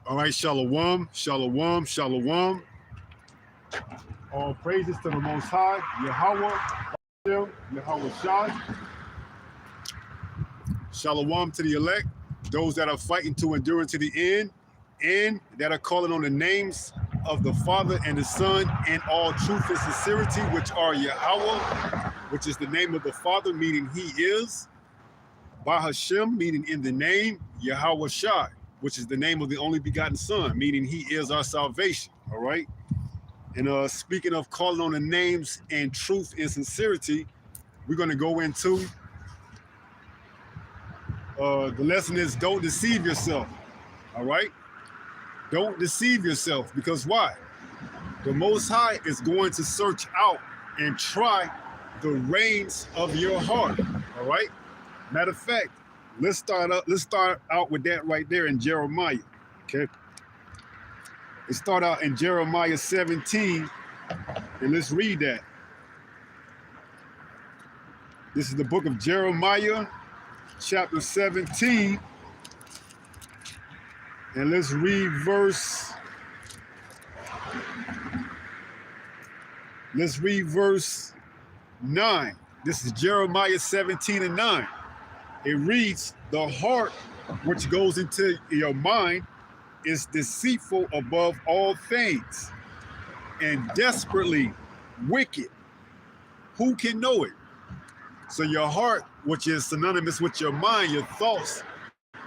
All right, shalom, shalom, shalom. All praises to the Most High, Yahweh, Yahweh Shai. Shalom to the elect, those that are fighting to endure to the end, and that are calling on the names of the Father and the Son in all truth and sincerity, which are Yahweh, which is the name of the Father, meaning He is, Bahashem, meaning in the name, Yahweh Shai, which is the name of the only begotten Son, meaning He is our salvation, all right? And speaking of calling on the names and truth and sincerity, we're going to go into the lesson is don't deceive yourself, all right? Don't deceive yourself, because why? The Most High is going to search out and try the reins of your heart, all right? Matter of fact, let's start out with that right there in Jeremiah, okay? Let's start out in Jeremiah 17, and let's read that. This is the book of Jeremiah, chapter 17, and let's read verse 9. This is Jeremiah 17 and 9. It reads, the heart which goes into your mind is deceitful above all things and desperately wicked. Who can know it? So your heart, which is synonymous with your mind, your thoughts,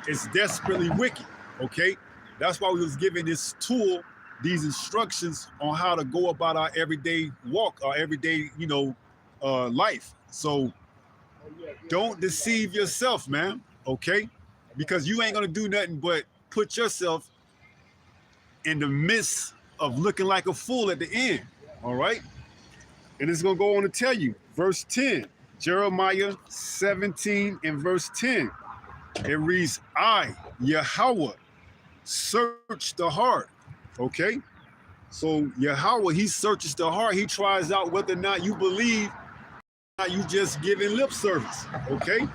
is desperately wicked, okay? That's why we was given this tool, these instructions on how to go about our everyday walk, our everyday, life. So don't deceive yourself, man, okay? Because you ain't gonna do nothing but put yourself in the midst of looking like a fool at the end, all right? And it's gonna go on to tell you, verse 10, Jeremiah 17 and verse 10, it reads, I, Yahweh, search the heart, okay? So Yahweh, He searches the heart. He tries out whether or not you believe, or not you just giving lip service, okay?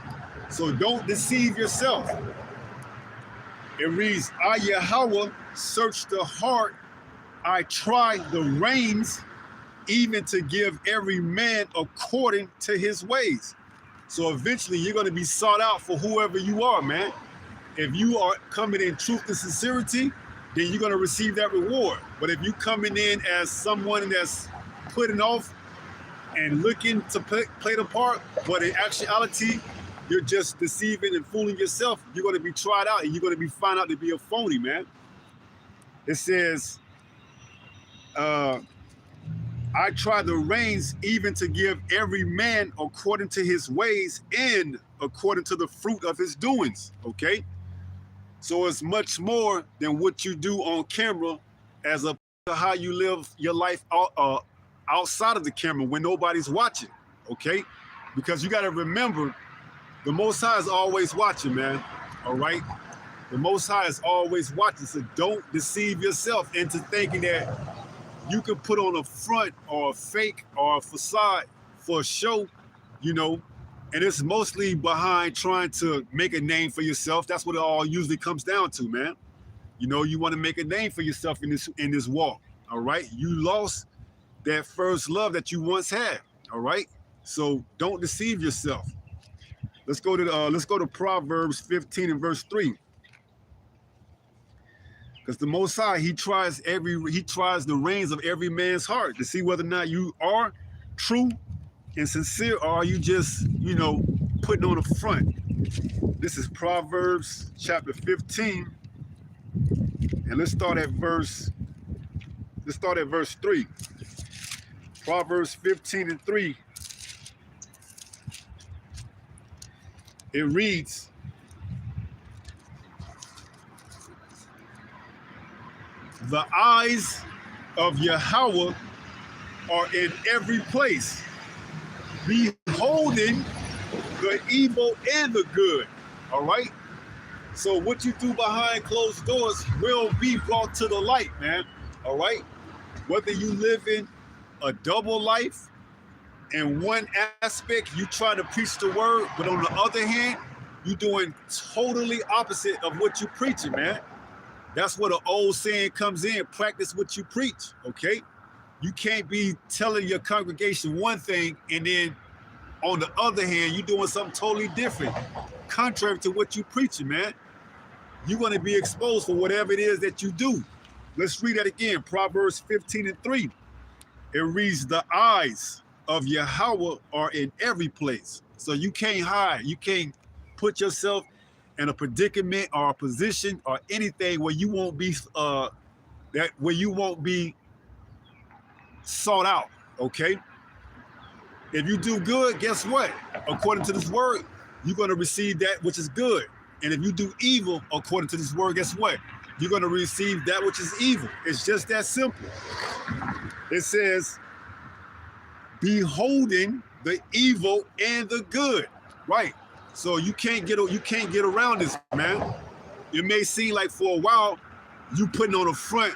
So don't deceive yourself. It reads, I, Yahweh, search the heart. I try the reins, even to give every man according to his ways. So eventually you're going to be sought out for whoever you are, man. If you are coming in truth and sincerity, then you're going to receive that reward. But if you coming in as someone that's putting off and looking to play the part, but in actuality, you're just deceiving and fooling yourself, you're going to be tried out and you're going to be found out to be a phony, man. It says, I try the reins even to give every man according to his ways and according to the fruit of his doings, okay? So it's much more than what you do on camera as a to how you live your life outside of the camera when nobody's watching, okay? Because you got to remember, the Most High is always watching, man, all right? The Most High is always watching, so don't deceive yourself into thinking that you can put on a front or a fake or a facade for a show, and it's mostly behind trying to make a name for yourself. That's what it all usually comes down to, man. You want to make a name for yourself in this walk. All right. You lost that first love that you once had. All right. So don't deceive yourself. Let's go to Proverbs 15 and verse 3. Because the Most High, he tries the reins of every man's heart to see whether or not you are true and sincere, or are you just, putting on a front. This is Proverbs chapter 15. And let's start at verse 3. Proverbs 15 and 3. It reads, the eyes of Yahweh are in every place, beholding the evil and the good. All right? So what you do behind closed doors will be brought to the light, man. All right? Whether you live in a double life, in one aspect, you try to preach the word, but on the other hand, you're doing totally opposite of what you're preaching, man. That's where the old saying comes in, practice what you preach, okay? You can't be telling your congregation one thing and then on the other hand, you're doing something totally different, contrary to what you're preaching, man. You're going to be exposed for whatever it is that you do. Let's read that again. Proverbs 15 and 3. It reads, the eyes of Yahweh are in every place. So you can't hide. You can't put yourself in a predicament or a position or anything where you won't be sought out. Okay. If you do good, guess what? According to this word, you're going to receive that which is good. And if you do evil, according to this word, guess what? You're going to receive that which is evil. It's just that simple. It says, beholding the evil and the good. Right. So you can't get around this, man. It may seem like for a while you putting on a front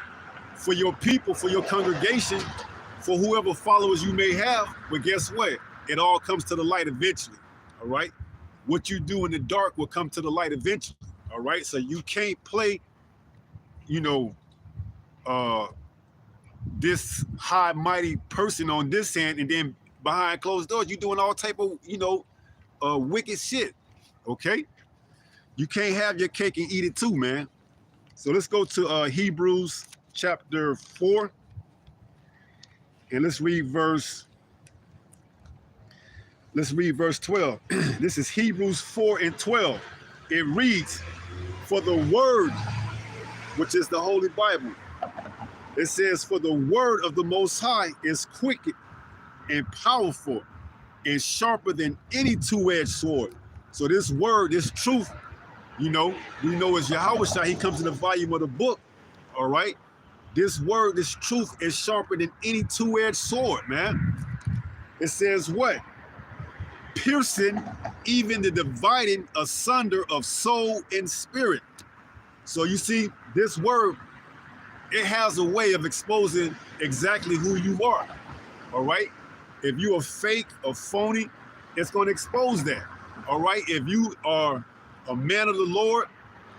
for your people, for your congregation, for whoever followers you may have, but guess what? It all comes to the light eventually. All right. What you do in the dark will come to the light eventually. All right. So you can't play, this high mighty person on this hand, and then behind closed doors, you're doing all type of, wicked shit. Okay. You can't have your cake and eat it too, man. So let's go to Hebrews chapter 4. And let's read verse 12. This is Hebrews 4 and 12. It reads, for the word, which is the Holy Bible, it says, for the word of the Most High is quick and powerful and sharper than any two-edged sword. So this word, this truth, we know is Yahweh. He comes in the volume of the book. All right. This word, this truth is sharper than any two-edged sword, man. It says what? Piercing even the dividing asunder of soul and spirit. So you see, this word, it has a way of exposing exactly who you are. All right. If you are fake or phony, it's going to expose that. All right. If you are a man of the Lord,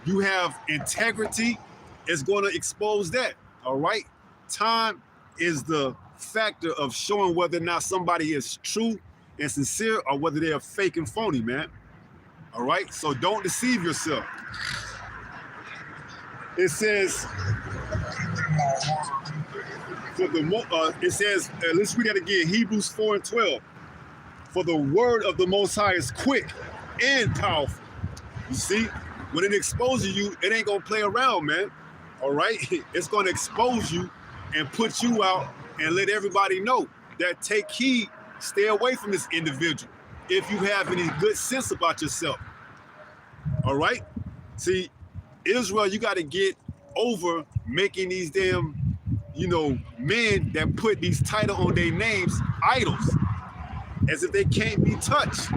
you have integrity, it's going to expose that. All right. Time is the factor of showing whether or not somebody is true and sincere or whether they're fake and phony, man. All right. So don't deceive yourself. It says, let's read that again. Hebrews 4 and 12. For the word of the Most High is quick and powerful. You see, when it exposes you, it ain't going to play around, man. All right. It's going to expose you and put you out and let everybody know that take heed, stay away from this individual if you have any good sense about yourself. All right. See, Israel, you got to get over making these damn, men that put these titles on their names idols as if they can't be touched.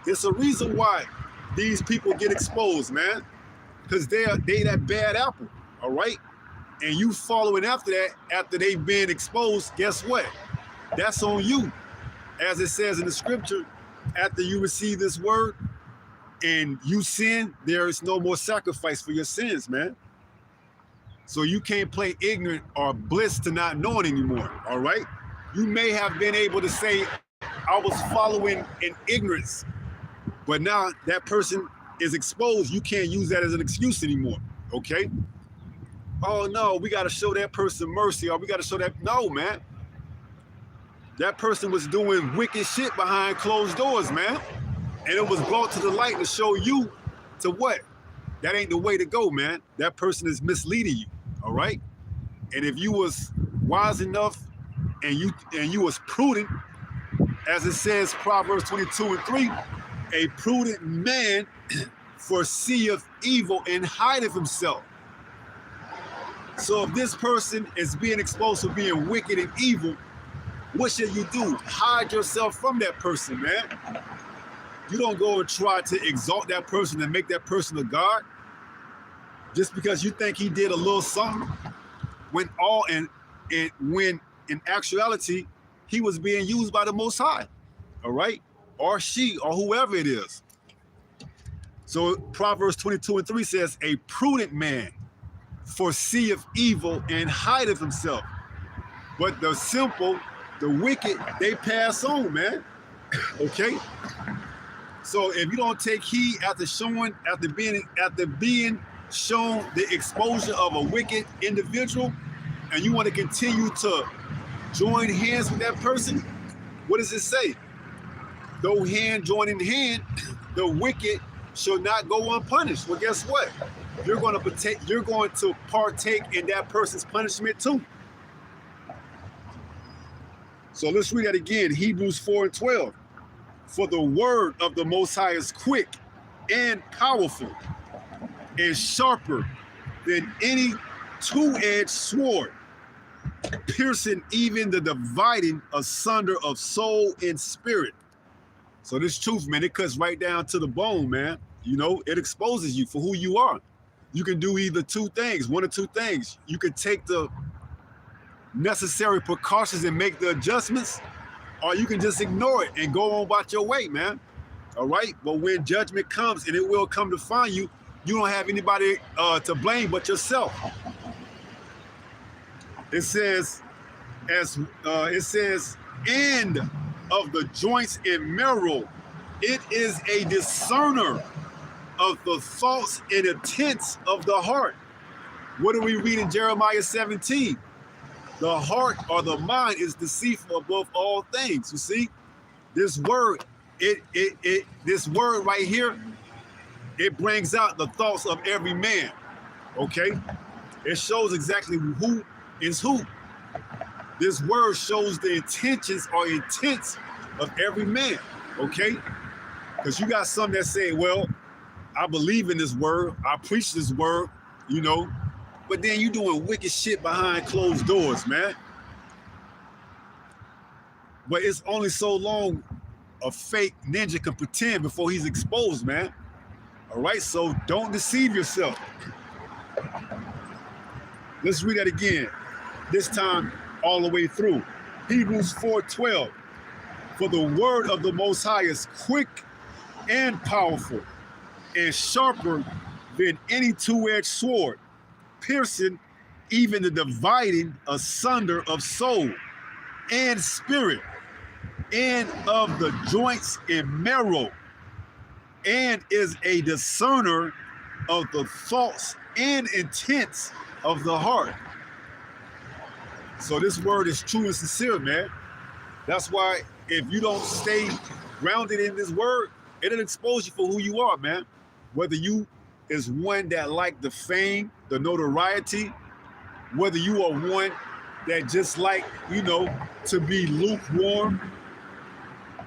It's a reason why these people get exposed, man, because they that bad apple. All right. And you following after that, after they've been exposed, guess what? That's on you. As it says in the scripture, after you receive this word and you sin, there is no more sacrifice for your sins, man. So you can't play ignorant or bliss to not knowing anymore. All right. You may have been able to say, I was following in ignorance, but now that person is exposed. You can't use that as an excuse anymore. Okay. Oh no, we got to show that person mercy, or we got to show that. No, man. That person was doing wicked shit behind closed doors, man. And it was brought to the light to show you to what? That ain't the way to go, man. That person is misleading you. All right. And if you was wise enough and you was prudent, as it says, Proverbs 22:3, a prudent man foreseeth evil and hideth himself. So if this person is being exposed for being wicked and evil, what should you do? Hide yourself from that person, man. You don't go and try to exalt that person and make that person a god just because you think he did a little something, when when in actuality he was being used by the Most High, all right, or she, or whoever it is. So Proverbs 22:3 says, a prudent man foreseeth evil and hideth himself. But the simple, the wicked, they pass on, man. Okay. So if you don't take heed after being shown the exposure of a wicked individual, and you want to continue to join hands with that person, what does it say? Though hand join in hand, the wicked shall not go unpunished. Well, guess what? You're going to partake in that person's punishment too. So let's read that again. Hebrews 4:12. For the word of the Most High is quick and powerful and sharper than any two-edged sword, piercing even the dividing asunder of soul and spirit. So this truth, man, it cuts right down to the bone, man. You know, it exposes you for who you are. You can do either two things, one or two things. You can take the necessary precautions and make the adjustments, or you can just ignore it and go on about your way, man. All right? But when judgment comes, and it will come to find you, you don't have anybody to blame but yourself. It says, end of the joints and marrow, it is a discerner of the thoughts and intents of the heart. What do we read in Jeremiah 17? The heart or the mind is deceitful above all things. You see, this word, this word right here, it brings out the thoughts of every man. Okay, it shows exactly who is who. This word shows the intentions or intents of every man. Okay, because you got some that say, well, I believe in this word, I preach this word, you know, but then you doing wicked shit behind closed doors, man. But it's only so long a fake ninja can pretend before he's exposed, man. All right, so don't deceive yourself. Let's read that again, this time all the way through. Hebrews 4:12. For the word of the Most High is quick and powerful and sharper than any two-edged sword, piercing even the dividing asunder of soul and spirit, and of the joints and marrow, and is a discerner of the thoughts and intents of the heart. So this word is true and sincere, man. That's why if you don't stay grounded in this word, it'll expose you for who you are, man. Whether you is one that like the fame, the notoriety, whether you are one that just like, you know, to be lukewarm,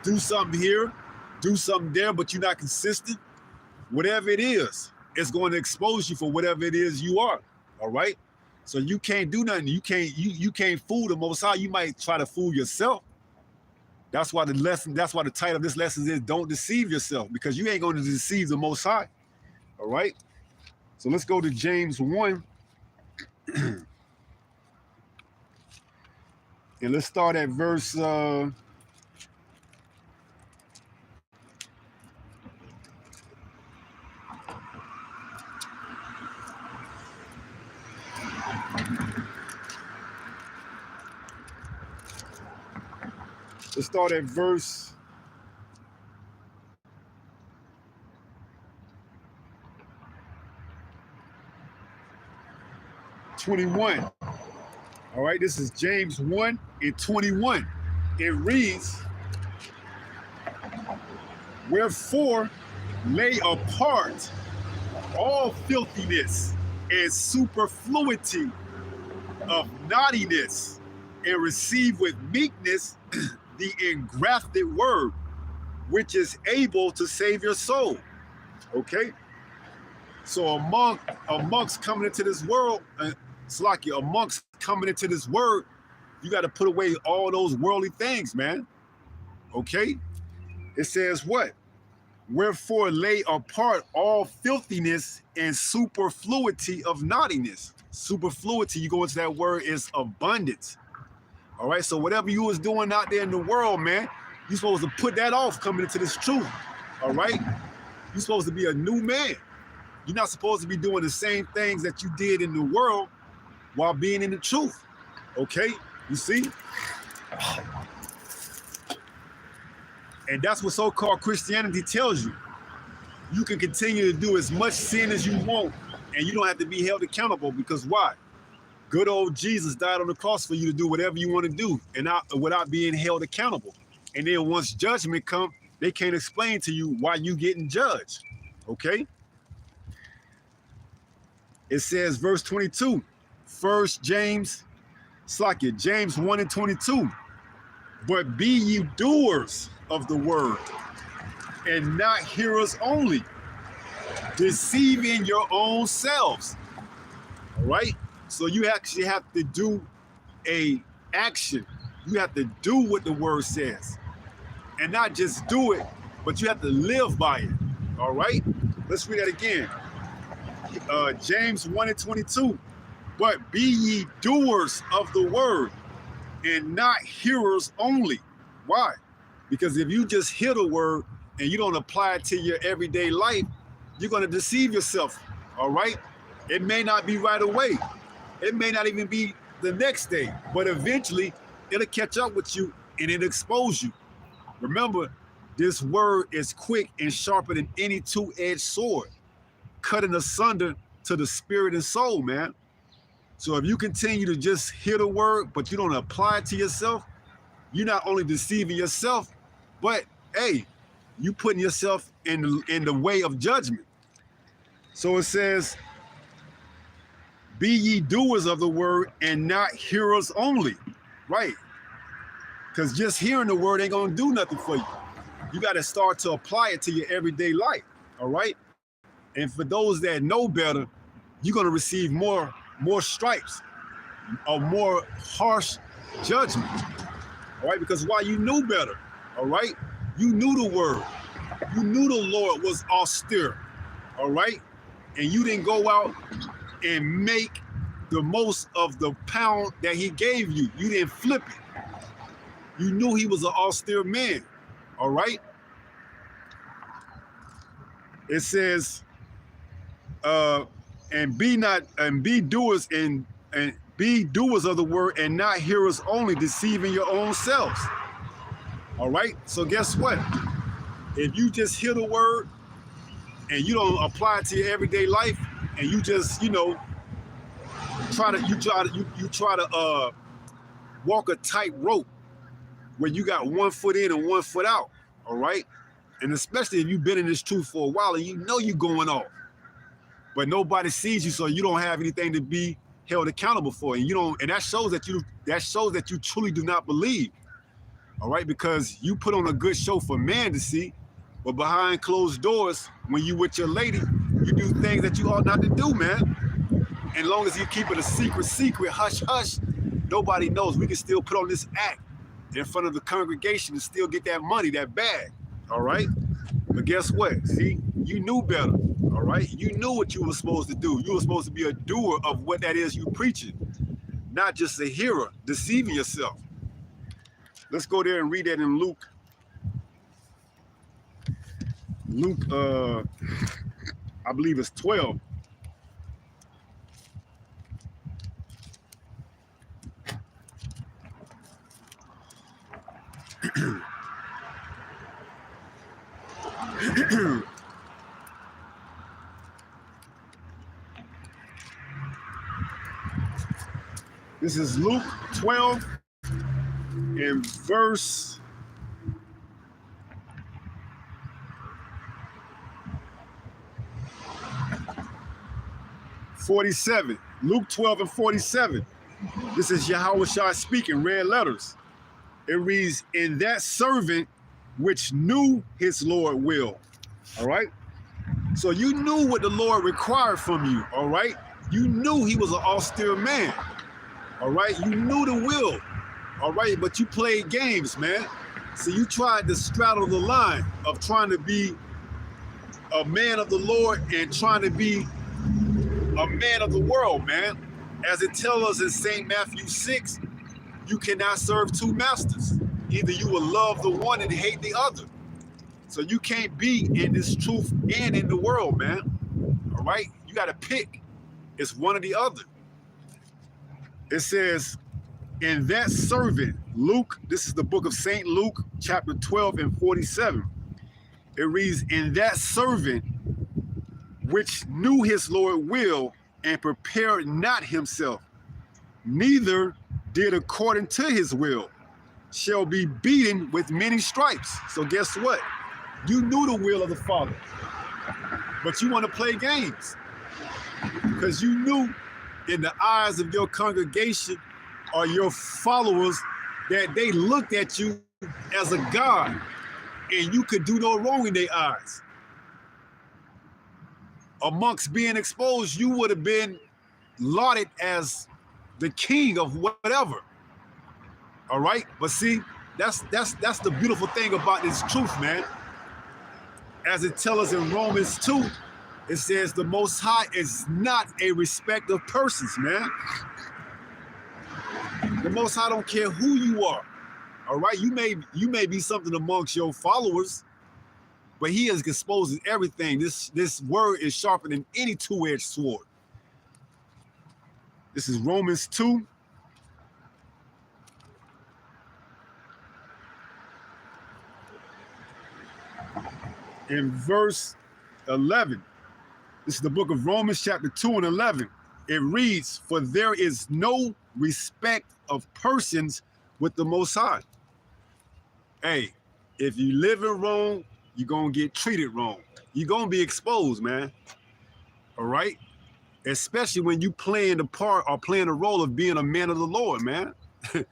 do something here, do something there, but you're not consistent, whatever it is, it's going to expose you for whatever it is you are, all right? So you can't do nothing. You can't fool the Most High. You might try to fool yourself. That's why the title of this lesson is Don't Deceive Yourself, because you ain't going to deceive the Most High, all right? So let's go to James 1. And let's start at verse Let's start at verse 21. All right, this is James 1 and 21. It reads, wherefore lay apart all filthiness and superfluity of naughtiness, and receive with meekness the engrafted word, which is able to save your soul. Okay? So amongst coming into this world, amongst coming into this word, you got to put away all those worldly things, man. Okay? It says what? Wherefore lay apart all filthiness and superfluity of naughtiness. Superfluity, you go into that word, is abundance. All right, so whatever you was doing out there in the world, man, you're supposed to put that off coming into this truth. All right? You're supposed to be a new man. You're not supposed to be doing the same things that you did in the world while being in the truth. Okay? You see? And that's what so-called Christianity tells you. You can continue to do as much sin as you want, and you don't have to be held accountable, because why? Good old Jesus died on the cross for you to do whatever you want to do and without being held accountable. And then once judgment comes, they can't explain to you why you getting judged. Okay? It says, verse 22, James 1 and 22. But be ye doers of the word, and not hearers only, deceiving your own selves. All right? So you actually have to do a action. You have to do what the word says. And not just do it, but you have to live by it. All right? Let's read that again. James 1 and 22. But be ye doers of the word, and not hearers only. Why? Because if you just hear the word and you don't apply it to your everyday life, you're going to deceive yourself. All right? It may not be right away. It may not even be the next day, but eventually it'll catch up with you and it'll expose you. Remember, this word is quick and sharper than any two-edged sword, cutting asunder to the spirit and soul, man. So if you continue to just hear the word, but you don't apply it to yourself, you're not only deceiving yourself, but hey, you putting yourself in the way of judgment. So it says, be ye doers of the word and not hearers only, right? Because just hearing the word ain't gonna do nothing for you. You got to start to apply it to your everyday life, all right? And for those that know better, you're gonna receive more stripes, a more harsh judgment, all right? Because why? You knew better, all right? You knew the word. You knew the Lord was austere, all right? And you didn't go out and make the most of the pound that he gave you. You didn't flip it. You knew he was an austere man, all right? It says, and be doers of the word and not hearers only, deceiving your own selves. All right? So guess what? If you just hear the word and you don't apply it to your everyday life, and you just, try to walk a tight rope where you got 1 foot in and 1 foot out, all right? And especially if you've been in this truth for a while and you know you're going off, but nobody sees you, so you don't have anything to be held accountable for, and that shows that you truly do not believe, all right? Because you put on a good show for man to see, but behind closed doors, when you with your lady, you do things that you ought not to do, man. And as long as you keep it a secret, hush, hush, nobody knows. We can still put on this act in front of the congregation and still get that money, that bag, all right? But guess what? See, you knew better, all right? You knew what you were supposed to do. You were supposed to be a doer of what that is you preaching, not just a hearer, deceiving yourself. Let's go there and read that in Luke. I believe it's 12. This is Luke 12 and verse 47. Luke 12 and 47. This is Yahushua speaking, red letters. It reads, "And that servant which knew his Lord will." All right? So you knew what the Lord required from you, all right? You knew he was an austere man, all right? You knew the will, all right? But you played games, man. So you tried to straddle the line of trying to be a man of the Lord and trying to be a man of the world, man. As it tells us in St. Matthew 6, you cannot serve two masters. Either you will love the one and hate the other. So you can't be in this truth and in the world, man. All right? You got to pick. It's one or the other. It says, "And that servant," Luke, this is the book of St. Luke, chapter 12 and 47. It reads, "And that servant which knew his Lord will and prepared not himself, neither did according to his will, shall be beaten with many stripes." So guess what? You knew the will of the Father, but you want to play games because you knew in the eyes of your congregation or your followers that they looked at you as a God and you could do no wrong in their eyes. Amongst being exposed, you would have been lauded as the king of whatever. All right? But see, that's the beautiful thing about this truth, man. As it tells us in Romans 2, it says the Most High is not a respect of persons, man. The Most High don't care who you are. All right? You may be something amongst your followers, but he is exposing everything. This word is sharper than any two-edged sword. This is Romans 2. In verse 11. This is the book of Romans, chapter 2 and 11. It reads, "For there is no respect of persons with the Most High." Hey, if you living wrong, you're going to get treated wrong. You're going to be exposed, man. All right? Especially when you playing the part or playing the role of being a man of the Lord, man. The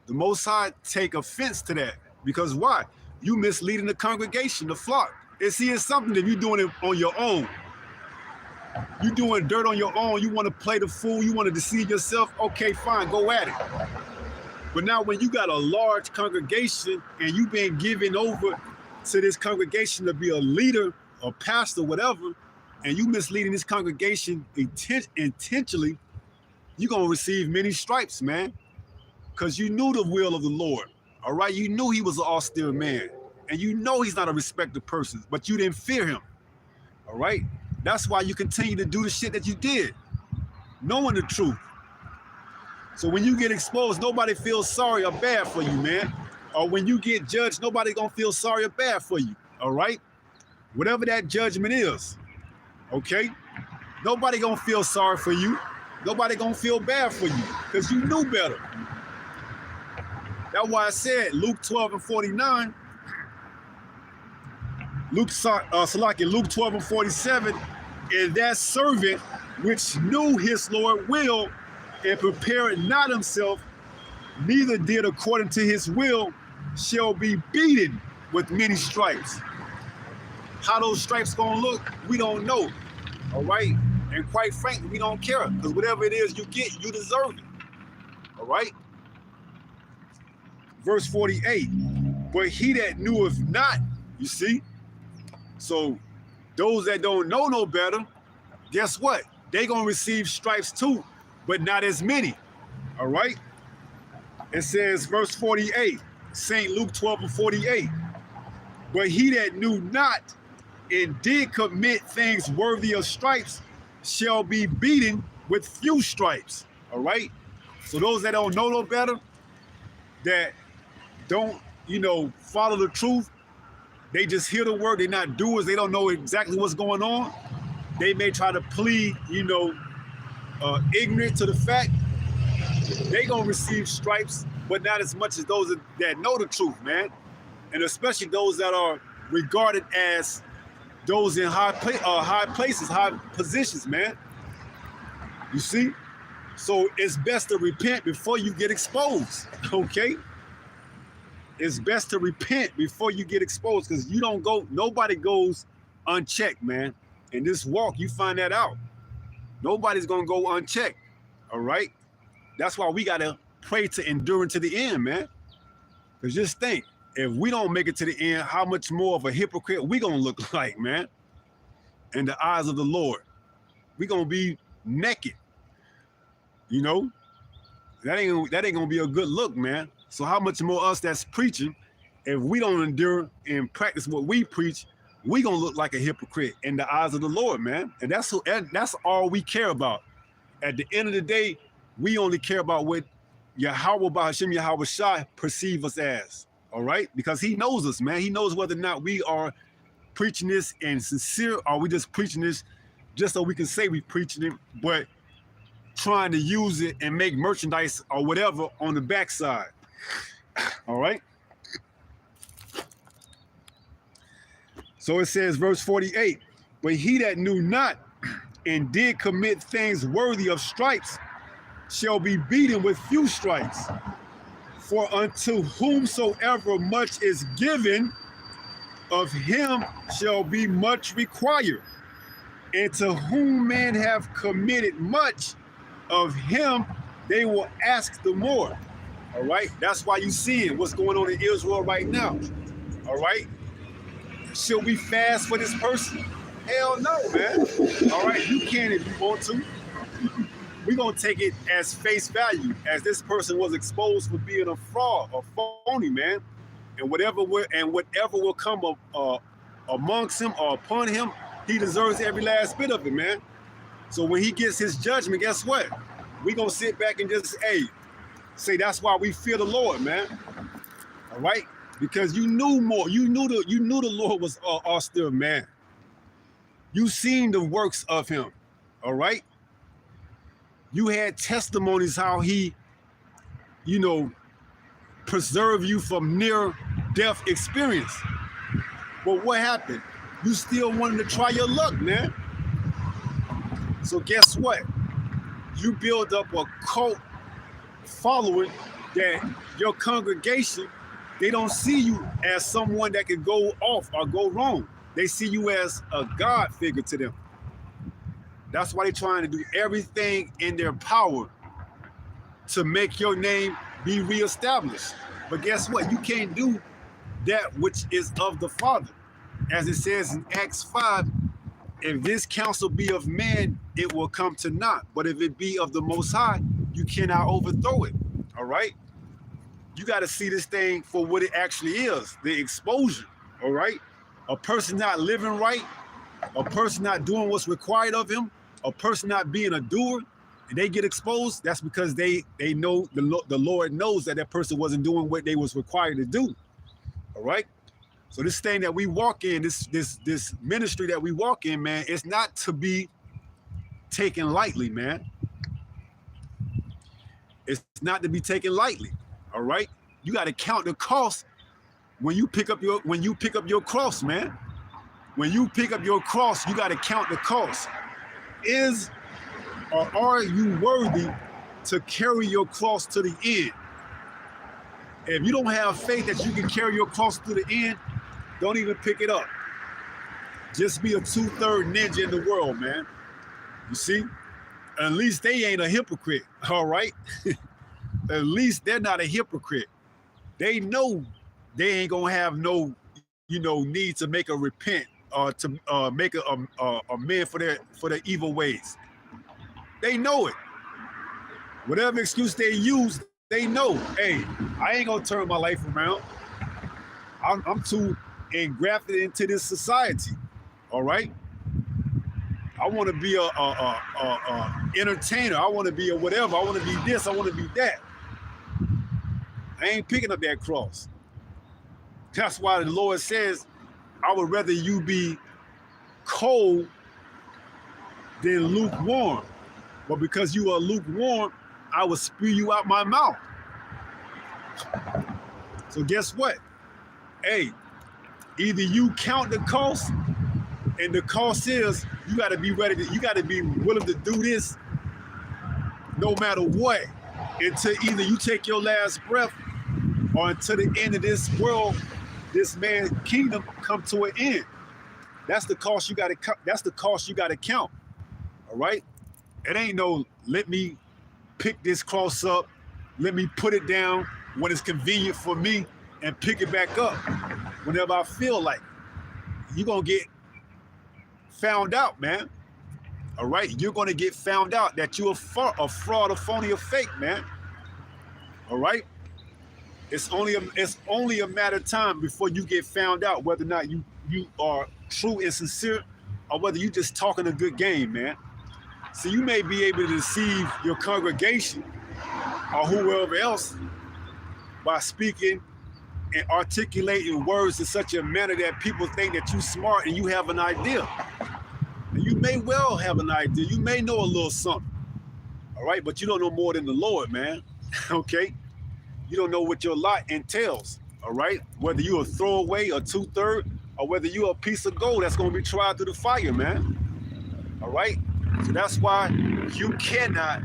Most High take offense to that. Because why? You misleading the congregation, the flock. It's something if you're doing it on your own. You doing dirt on your own. You want to play the fool. You want to deceive yourself. Okay, fine. Go at it. But now when you got a large congregation and you been given over to this congregation to be a leader or pastor, whatever, and you misleading this congregation intentionally, you're going to receive many stripes, man. Because you knew the will of the Lord. All right? You knew he was an austere man. And you know he's not a respected person, but you didn't fear him. All right? That's why you continue to do the shit that you did, knowing the truth. So when you get exposed, nobody feels sorry or bad for you, man. Or when you get judged, nobody gonna feel sorry or bad for you, all right? Whatever that judgment is, okay? Nobody gonna feel sorry for you. Nobody gonna feel bad for you because you knew better. That's why I said Luke 12 and 49, Luke 12 and 47, "And that servant which knew his Lord will and prepared not himself, neither did according to his will, shall be beaten with many stripes." How those stripes gonna look, we don't know, all right? And quite frankly, we don't care, because whatever it is you get, you deserve it, all right? Verse 48, "But he that kneweth not," you see? So those that don't know no better, guess what? They gonna receive stripes too, but not as many, all right? It says, verse 48, St. Luke 12 and 48, "But he that knew not and did commit things worthy of stripes shall be beaten with few stripes," all right? So those that don't know no better, that don't follow the truth. They just hear the word. They're not doers. They don't know exactly what's going on. They may try to plead, ignorant to the fact. They gonna receive stripes, but not as much as those that know the truth, man. And especially those that are regarded as those in high places, high positions, man. You see? So it's best to repent before you get exposed, okay? It's best to repent before you get exposed, because nobody goes unchecked, man. In this walk, you find that out. Nobody's gonna go unchecked, all right? That's why we gotta pray to endure to the end, man. Because just think, if we don't make it to the end, how much more of a hypocrite we gonna look like, man? In the eyes of the Lord. We gonna be naked. That ain't gonna be a good look, man. So how much more us that's preaching, if we don't endure and practice what we preach, we gonna look like a hypocrite in the eyes of the Lord, man. And that's all we care about. At the end of the day, we only care about what Yahweh B'Hashem Yahweh Shai perceive us as, all right? Because he knows us, man. He knows whether or not we are preaching this and sincere, or we just preaching this just so we can say we preaching it, but trying to use it and make merchandise or whatever on the backside, all right? So it says, verse 48, but he that knew not and did commit things worthy of stripes shall be beaten with few stripes. For unto whomsoever much is given, of him shall be much required. And to whom men have committed much, of him they will ask the more. All right? That's why you seeing what's going on in Israel right now. All right? Should we fast for this person? Hell no, man. All right? You can if you want to. We're going to take it as face value, as this person was exposed for being a fraud, a phony, man. And whatever will come amongst him or upon him, he deserves every last bit of it, man. So when he gets his judgment, guess what? We're going to sit back and just, say that's why we fear the Lord, man. All right? Because you knew more. You knew the Lord was austere, man. You seen the works of him, all right? You had testimonies how he, preserved you from near-death experience. But what happened? You still wanted to try your luck, man. So guess what? You build up a cult following that your congregation, they don't see you as someone that can go off or go wrong. They see you as a God figure to them. That's why they're trying to do everything in their power to make your name be reestablished. But guess what? You can't do that which is of the Father. As it says in Acts 5, if this counsel be of man, it will come to naught. But if it be of the Most High, you cannot overthrow it. All right? You got to see this thing for what it actually is, the exposure. All right? A person not living right, a person not doing what's required of him, a person not being a doer, and they get exposed, that's because they know the Lord knows that person wasn't doing what they was required to do. All right? So this thing that we walk in, this ministry that we walk in, man, it's not to be taken lightly, man. It's not to be taken lightly. All right? You got to count the cost when you pick up your cross, man. When you pick up your cross, you got to count the cost. Is or are you worthy to carry your cross to the end? If you don't have faith that you can carry your cross to the end, don't even pick it up. Just be a 2/3 ninja in the world, man. You see? At least they ain't a hypocrite, all right? At least they're not a hypocrite. They know they ain't gonna have no, need to make a repent or to make a amend for their evil ways. They know it. Whatever excuse they use, they know. Hey, I ain't gonna turn my life around. I'm too engrafted into this society. All right. I want to be a entertainer. I want to be a whatever. I want to be this. I want to be that. I ain't picking up that cross. That's why the Lord says, I would rather you be cold than lukewarm. But because you are lukewarm, I will spew you out my mouth. So guess what? Hey, either you count the cost, and the cost is you got to be ready to, you got to be willing to do this no matter what, until either you take your last breath or until the end of this world, this man's kingdom come to an end. That's the cost you got to. That's the cost you got to count. All right. It ain't no let me pick this cross up, let me put it down when it's convenient for me and pick it back up whenever I feel like. You're gonna get found out, man. All right, you're gonna get found out that you're a fraud, a phony, a fake, man. All right. It's only a matter of time before you get found out whether or not you are true and sincere, or whether you just talking a good game, man. So you may be able to deceive your congregation or whoever else by speaking and articulating words in such a manner that people think that you're smart and you have an idea. And you may well have an idea. You may know a little something. All right, but you don't know more than the Lord, man. Okay? You don't know what your lot entails. All right? Whether you're a throwaway, a 2/3, or whether you're a piece of gold that's going to be tried through the fire, man. All right? So that's why you cannot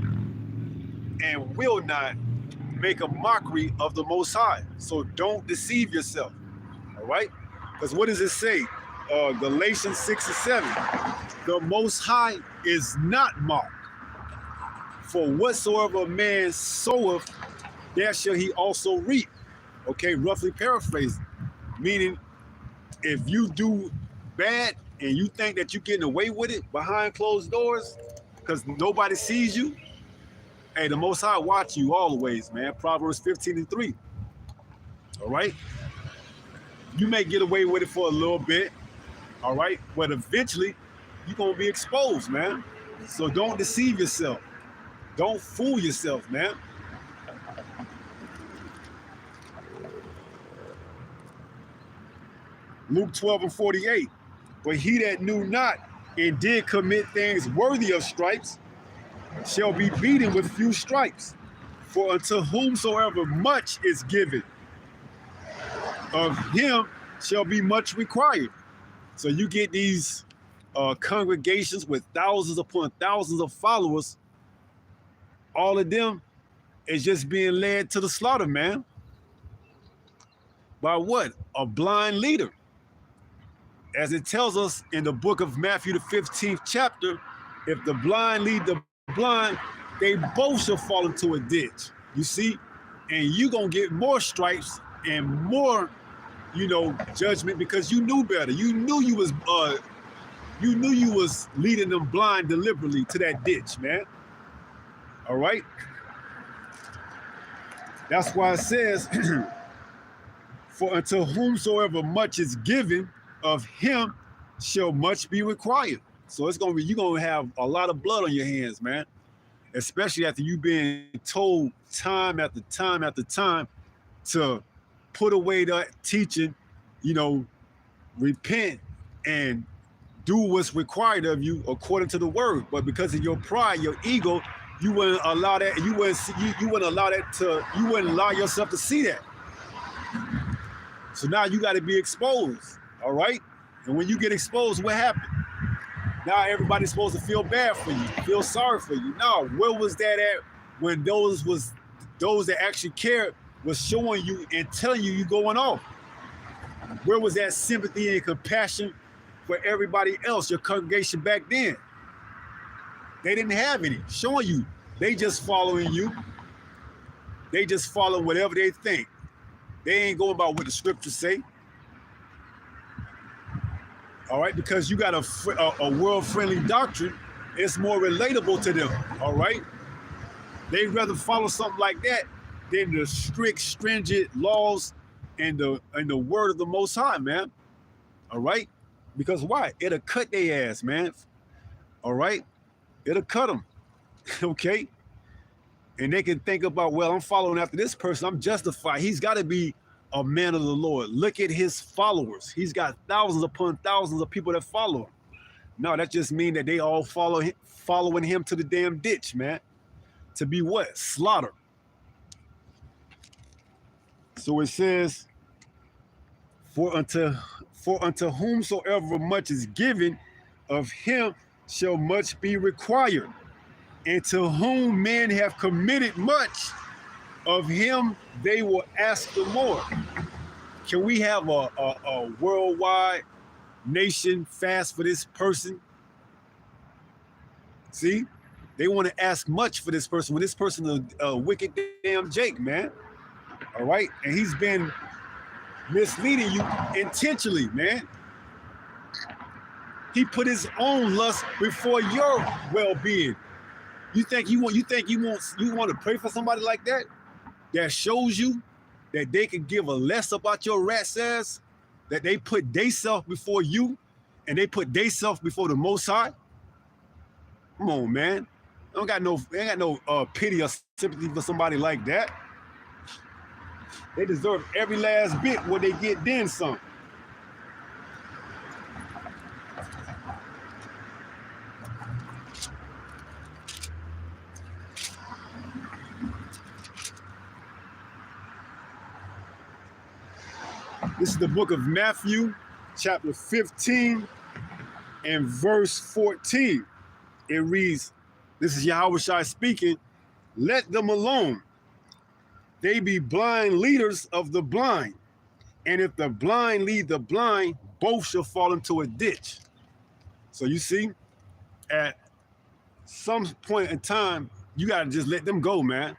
and will not make a mockery of the Most High. So don't deceive yourself. All right? Because what does it say? Galatians 6:7. The Most High is not mocked. For whatsoever a man soweth, there shall he also reap. Okay, roughly paraphrasing. Meaning, if you do bad and you think that you're getting away with it behind closed doors because nobody sees you, hey, the Most High watch you always, man. Proverbs 15:3. All right? You may get away with it for a little bit, all right? But eventually, you're going to be exposed, man. So don't deceive yourself. Don't fool yourself, man. Luke 12:48. But he that knew not and did commit things worthy of stripes shall be beaten with few stripes. For unto whomsoever much is given, of him shall be much required. So you get these congregations with thousands upon thousands of followers. All of them is just being led to the slaughter, man. By what? A blind leader. As it tells us in the book of Matthew, the 15th chapter, if the blind lead the blind, they both shall fall into a ditch. You see? And you're going to get more stripes and more, judgment because you knew better. You knew you was leading them blind deliberately to that ditch, man. All right? That's why it says, for unto whomsoever much is given, of him shall much be required. So you're gonna have a lot of blood on your hands, man. Especially after you being told time after time after time to put away that teaching, repent and do what's required of you according to the word. But because of your pride, your ego, you wouldn't allow that. You wouldn't allow yourself to see that. So now you got to be exposed. All right? And when you get exposed, what happened? Now everybody's supposed to feel bad for you, feel sorry for you. No, where was that at when those that actually cared was showing you and telling you you're going off? Where was that sympathy and compassion for everybody else, your congregation back then? They didn't have any showing you. They just following you. They just follow whatever they think. They ain't going about what the scriptures say. All right, because you got a world-friendly doctrine, it's more relatable to them. All right, they'd rather follow something like that than the strict, stringent laws and the word of the Most High, man. All right, because why? It'll cut their ass, man. All right, it'll cut them. Okay, and they can think about, well, I'm following after this person. I'm justified. He's got to be a man of the Lord. Look at his followers. He's got thousands upon thousands of people that follow him. No, that just means that they all following him to the damn ditch, man. To be what? Slaughtered. So it says, For unto whomsoever much is given, of him shall much be required. And to whom men have committed much, of him they will ask the more. Can we have a worldwide nation fast for this person? See, they want to ask much for this person. When this person is a wicked damn Jake, man. All right, and he's been misleading you intentionally, man. He put his own lust before your well-being. You want to pray for somebody like that? That shows you that they can give a less about your rat's ass, that they put theyself before you, and they put theyself before the Most High. Come on, man. I ain't got no pity or sympathy for somebody like that. They deserve every last bit what they get, then some. This is the book of Matthew, chapter 15 and verse 14. It reads, this is Yahushua speaking, let them alone. They be blind leaders of the blind. And if the blind lead the blind, both shall fall into a ditch. So you see, at some point in time, you got to just let them go, man.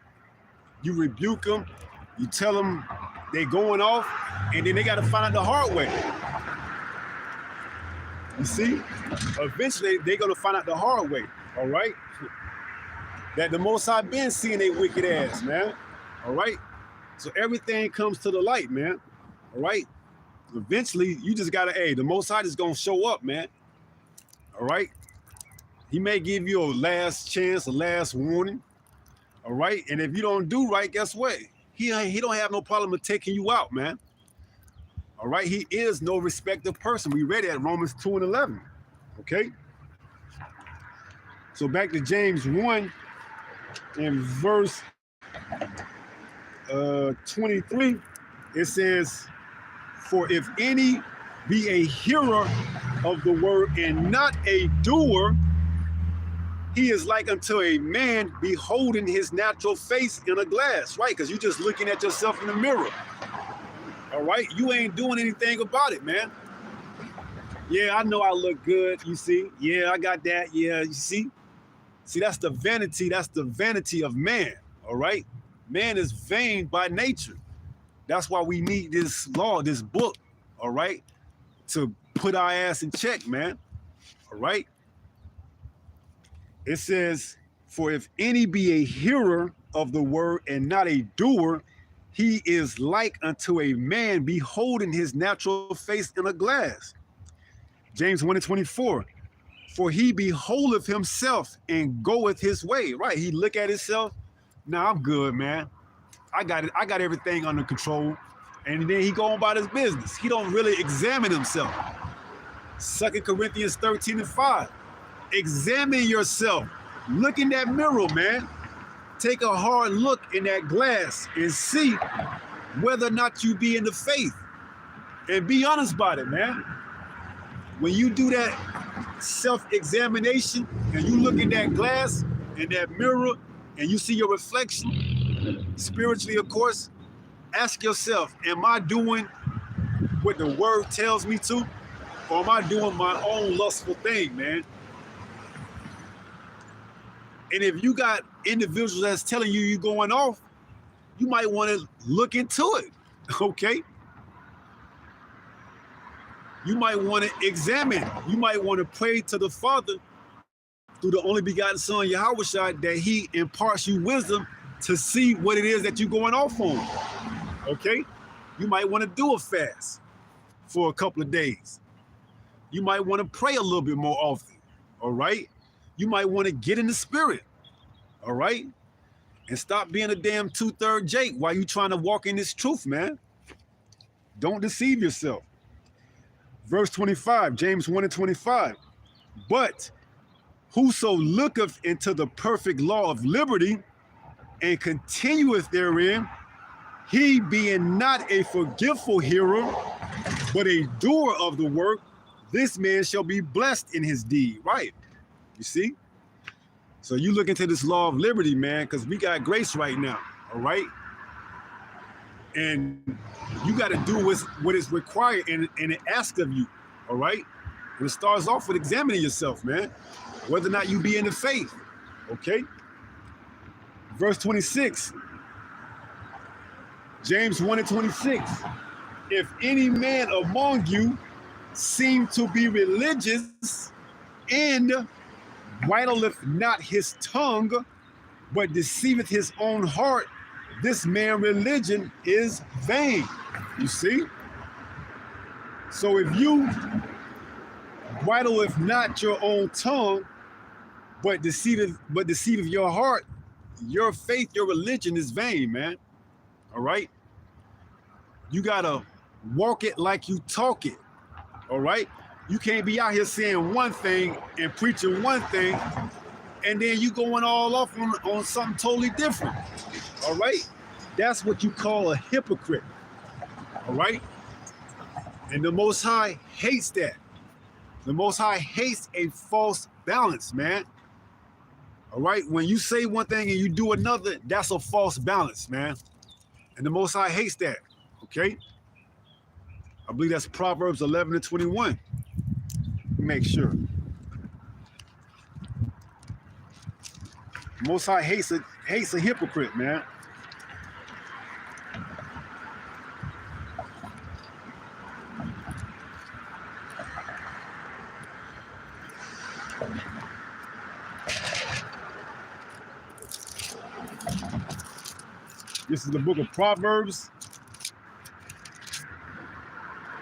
You rebuke them. You tell them they're going off, and then they got to find out the hard way. You see, eventually they're going to find out the hard way, all right? That the Most High been seeing they wicked ass, man, all right? So everything comes to the light, man, all right? Eventually, you just got to, hey, the Most High is going to show up, man, all right? He may give you a last chance, a last warning, all right? And if you don't do right, guess what? He don't have no problem with taking you out, man. All right, he is no respective person. We read that in Romans 2 and 11, okay? So back to James 1 and verse 23, it says, for if any be a hearer of the word and not a doer, he is like unto a man beholding his natural face in a glass, right? Because you're just looking at yourself in the mirror. All right, you ain't doing anything about it, man. Yeah, I know I look good, you see. Yeah, I got that, yeah, you see. See, that's the vanity of man, all right? Man is vain by nature. That's why we need this law, this book, all right, to put our ass in check, man, all right? It says, for if any be a hearer of the word and not a doer, he is like unto a man beholding his natural face in a glass. James 1 and 24, for he beholdeth himself and goeth his way. Right, he look at himself, nah, I'm good, man. I got it. I got everything under control. And then he go on about his business. He don't really examine himself. 2 Corinthians 13 and 5, examine yourself. Look in that mirror, man. Take a hard look in that glass and see whether or not you be in the faith. And be honest about it, man. When you do that self-examination and you look in that glass, in that mirror, and you see your reflection, spiritually, of course, ask yourself, am I doing what the word tells me to? Or am I doing my own lustful thing, man? And if you got individuals that's telling you you're going off, you might want to look into it, okay? You might want to examine. You might want to pray to the Father through the only begotten Son, Yahushua, that he imparts you wisdom to see what it is that you're going off on, okay? You might want to do a fast for a couple of days. You might want to pray a little bit more often, all right? You might want to get in the spirit, all right? And stop being a damn 2/3 Jake while you trying to walk in this truth, man. Don't deceive yourself. Verse 25, James 1 and 25. But whoso looketh into the perfect law of liberty and continueth therein, he being not a forgetful hearer, but a doer of the work, this man shall be blessed in his deed. Right. You see? So you look into this law of liberty, man, because we got grace right now. All right. And you got to do what is required and it asks of you. All right. And it starts off with examining yourself, man, whether or not you be in the faith. Okay. Verse 26, James 1 and 26. If any man among you seem to be religious and bridleth not his tongue, but deceiveth his own heart, this man religion is vain. You see? So if you bridleth not your own tongue, but deceiveth your heart, your faith, your religion is vain, man. All right? You gotta walk it like you talk it. All right? You can't be out here saying one thing and preaching one thing, and then you going all off on something totally different. All right? That's what you call a hypocrite. All right? And the Most High hates that. The Most High hates a false balance, man. All right? When you say one thing and you do another, that's a false balance, man. And the Most High hates that. Okay? I believe that's Proverbs 11 and 21. Make sure. Most High hates a hypocrite, man. This is the book of Proverbs,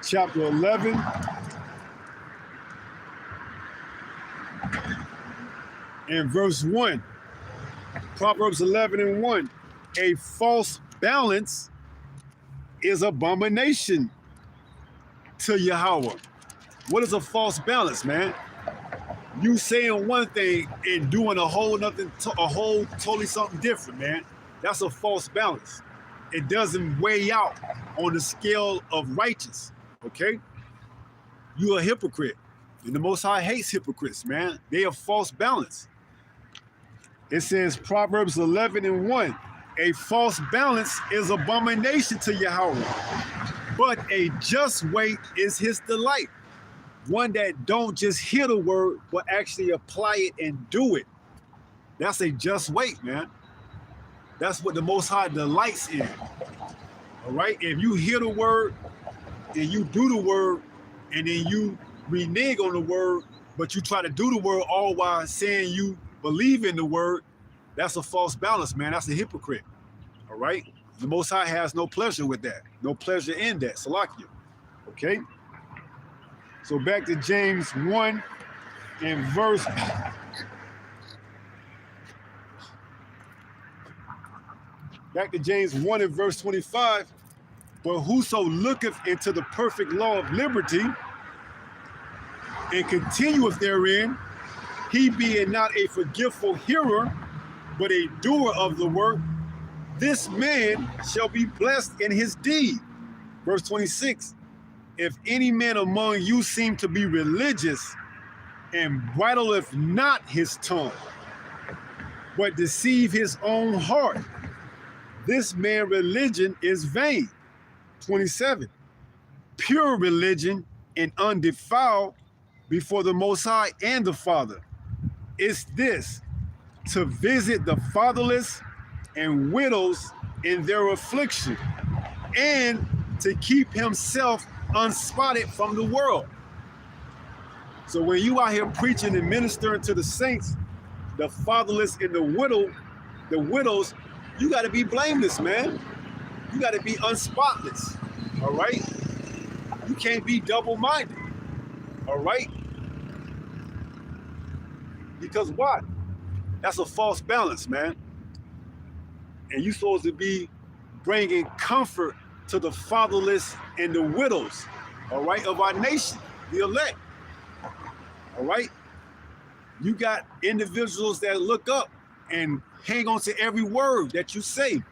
chapter 11. And verse 1. Proverbs 11 and 1. A false balance is abomination to Yahweh. What is a false balance, man? You saying one thing and doing a whole totally something different, man. That's a false balance. It doesn't weigh out on the scale of righteous, okay? You're a hypocrite. And the Most High hates hypocrites, man. They are false balance. It says Proverbs 11 and 1, a false balance is abomination to Yahweh, but a just weight is his delight. One that don't just hear the word, but actually apply it and do it. That's a just weight, man. That's what the Most High delights in. All right? If you hear the word and you do the word and then you renege on the word, but you try to do the word all while saying you believe in the word, that's a false balance, man. That's a hypocrite. All right? The Most High has no pleasure with that. No pleasure in that. Salakia. Okay? So back to James 1 and verse... Back to James 1 and verse 25. But whoso looketh into the perfect law of liberty and continueth therein, he being not a forgetful hearer, but a doer of the work, this man shall be blessed in his deed. Verse 26. If any man among you seem to be religious and bridleth not his tongue, but deceive his own heart, this man religion is vain. 27. Pure religion and undefiled before the Most High and the Father is this, to visit the fatherless and widows in their affliction, and to keep himself unspotted from the world. So when you out here preaching and ministering to the saints, the fatherless and the widows, you got to be blameless, man. You got to be unspotless, all right? You can't be double-minded, all right? Because what? That's a false balance, man. And you're supposed to be bringing comfort to the fatherless and the widows, all right, of our nation, the elect, all right? You got individuals that look up and hang on to every word that you say,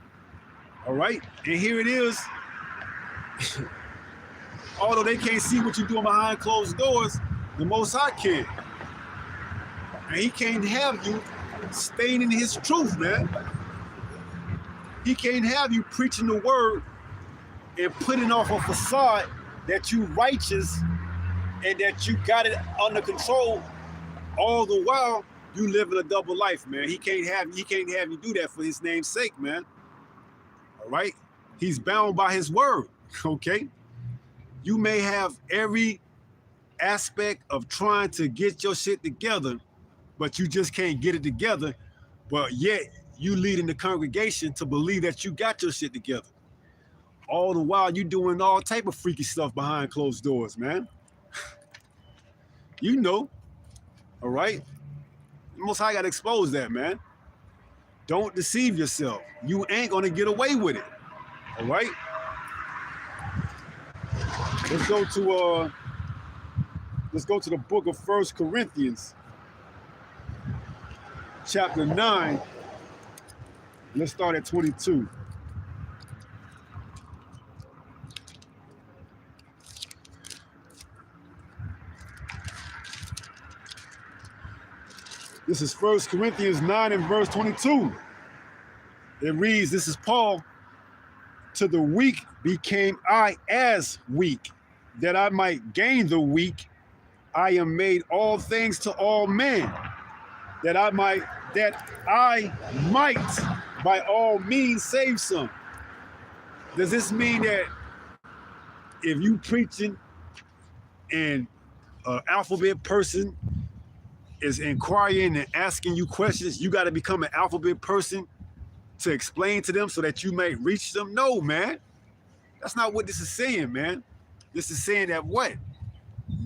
all right? And here it is. Although they can't see what you're doing behind closed doors, the Most High can. And he can't have you staying in his truth, man. He can't have you preaching the word and putting off a facade that you righteous and that you got it under control, all the while you living a double life, man. He can't have you do that for his name's sake, man. All right? He's bound by his word, okay? You may have every aspect of trying to get your shit together, but you just can't get it together, but yet you leading the congregation to believe that you got your shit together. All the while you doing all type of freaky stuff behind closed doors, man. You know, all right? Most High got to expose that, man. Don't deceive yourself. You ain't gonna get away with it, all right? Let's go to the book of 1 Corinthians, chapter 9. Let's start at 22. This is 1 Corinthians 9 and verse 22. It reads, this is Paul, to the weak became I as weak, that I might gain the weak. I am made all things to all men, that I might by all means save some. Does this mean that if you preaching and an alphabet person is inquiring and asking you questions, you got to become an alphabet person to explain to them so that you may reach them? No, man. That's not what this is saying, man. This is saying that what?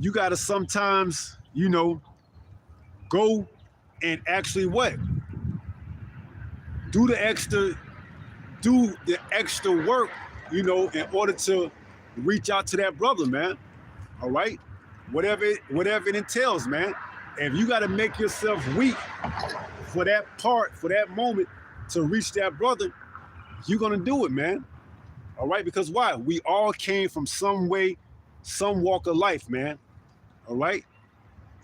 You got to sometimes, you know, go and actually what? Do the extra work, you know, in order to reach out to that brother, man. All right? Whatever it entails, man. If you got to make yourself weak for that part, for that moment to reach that brother, you're going to do it, man. All right? Because why? We all came from some way, some walk of life, man. All right?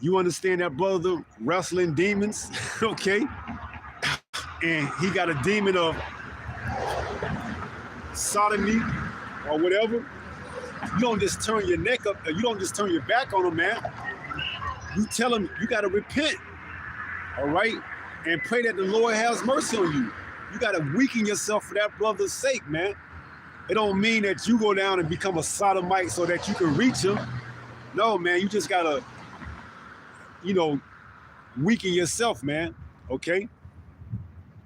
You understand that brother wrestling demons, okay? And he got a demon of sodomy or whatever. You don't just turn your neck up, you don't just turn your back on him, man. You tell him you got to repent, all right? And pray that the Lord has mercy on you. You got to weaken yourself for that brother's sake, man. It don't mean that you go down and become a sodomite so that you can reach him. No, man, you just got to, you know, weaken yourself, man, okay?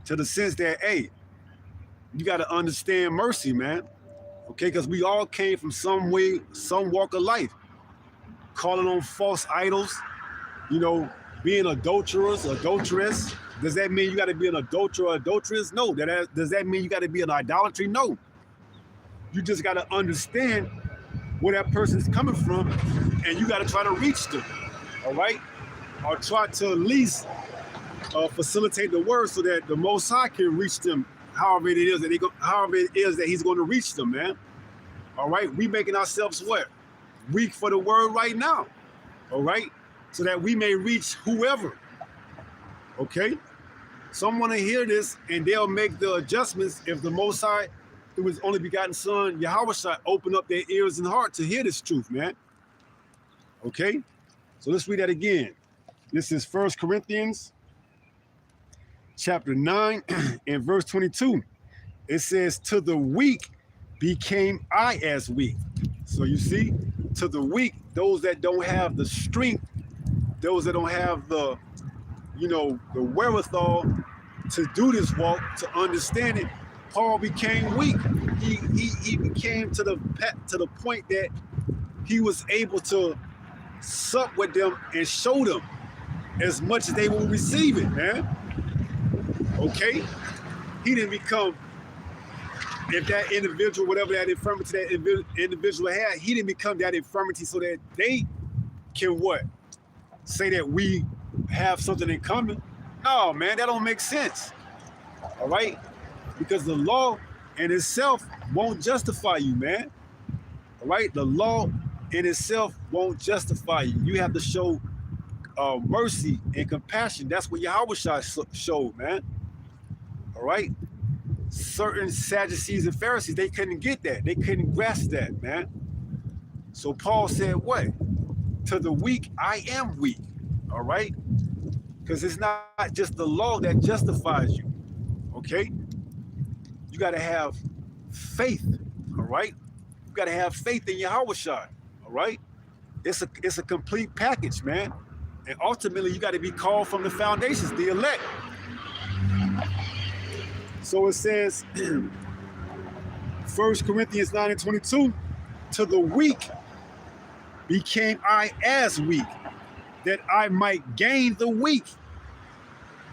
To the sense that, hey, you got to understand mercy, man, okay? Because we all came from some way, some walk of life. Calling on false idols, you know, being adulterers, adulteress. Does that mean you got to be an adulterer or adulteress? No. Does that mean you got to be an idolatry? No. You just got to understand where that person's coming from, and you got to try to reach them, all right? Or try to at least facilitate the word so that the Most High can reach them, however it is that he's going to reach them, man. All right? We making ourselves what? Weak for the word right now, all right? So that we may reach whoever, okay? Some want to hear this and they'll make the adjustments if the Most High, through his only begotten son, Yahushua, open up their ears and heart to hear this truth, man. Okay? So let's read that again. This is 1 Corinthians chapter 9 and verse 22. It says, to the weak became I as weak. So you see, to the weak, those that don't have the strength, those that don't have the, you know, the wherewithal to do this walk, to understand it, Paul became weak. He became to the point that he was able to sup with them and show them as much as they will receive it, man. Okay? He didn't become if that individual, whatever that infirmity that individual had, he didn't become that infirmity so that they can what? Say that we have something in common. No, man, that don't make sense. All right? Because the law in itself won't justify you, man. All right? The law in itself won't justify you. You have to show mercy and compassion. That's what Yahweh showed, man. All right? Certain Sadducees and Pharisees, they couldn't get that. They couldn't grasp that, man. So Paul said, what? To the weak, I am weak. All right? Because it's not just the law that justifies you. Okay? You got to have faith. All right? You got to have faith in Yahweh. All right? It's a complete package, man. And ultimately, you got to be called from the foundations, the elect. So it says, 1 Corinthians 9:22, to the weak became I as weak, that I might gain the weak.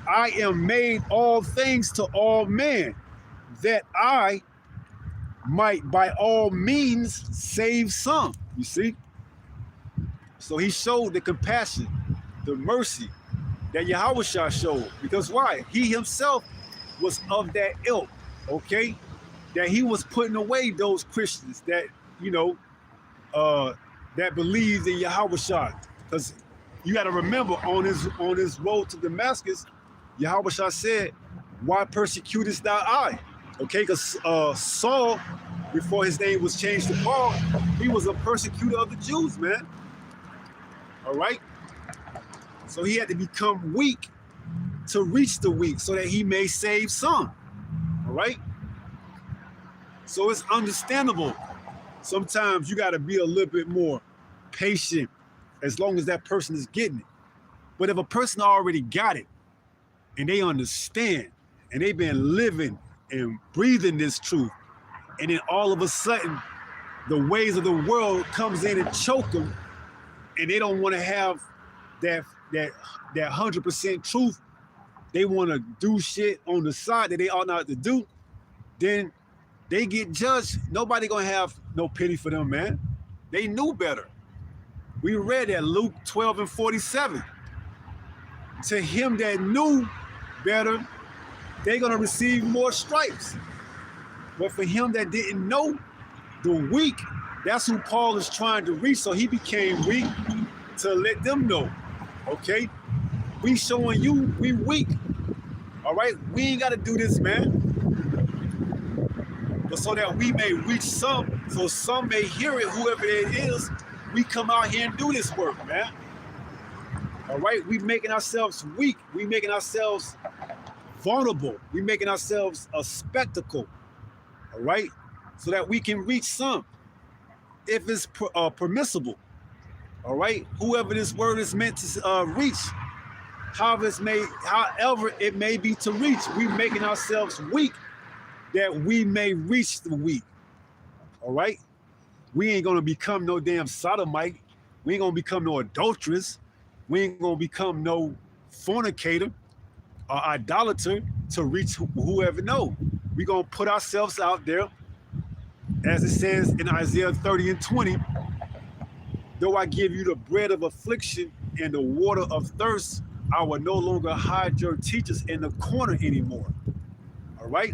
I am made all things to all men, that I might by all means save some. You see? So he showed the compassion, the mercy that Yahweh showed. Because why? He himself was of that ilk, okay? That he was putting away those Christians that, that believed in Yahweh. Because you got to remember, on his road to Damascus, Yahweh said, why persecutest thou I? Okay, because Saul, before his name was changed to Paul, he was a persecutor of the Jews, man. All right? So he had to become weak to reach the weak so that he may save some. All right? So it's understandable. Sometimes you got to be a little bit more patient as long as that person is getting it. But if a person already got it and they understand and they've been living and breathing this truth, and then all of a sudden the ways of the world comes in and choke them, and they don't want to have that 100% truth, they want to do shit on the side that they ought not to do, then they get judged. Nobody gonna have no pity for them, man. They knew better. We read that Luke 12:47. To him that knew better, they're gonna receive more stripes. But for him that didn't know, the weak, that's who Paul is trying to reach. So he became weak to let them know. Okay? We showing you we weak. All right? We ain't got to do this, man. But so that we may reach some, so some may hear it, whoever it is, we come out here and do this work, man. All right? We making ourselves weak. We making ourselves vulnerable. We making ourselves a spectacle. All right? So that we can reach some, if it's permissible. All right? Whoever this word is meant to reach, however it may be to reach, we making ourselves weak that we may reach the weak. All right? We ain't gonna become no damn sodomite. We ain't gonna become no adulteress. We ain't gonna become no fornicator or idolater to reach whoever know. We gonna put ourselves out there, as it says in Isaiah 30:20, though I give you the bread of affliction and the water of thirst, I will no longer hide your teachers in the corner anymore. All right?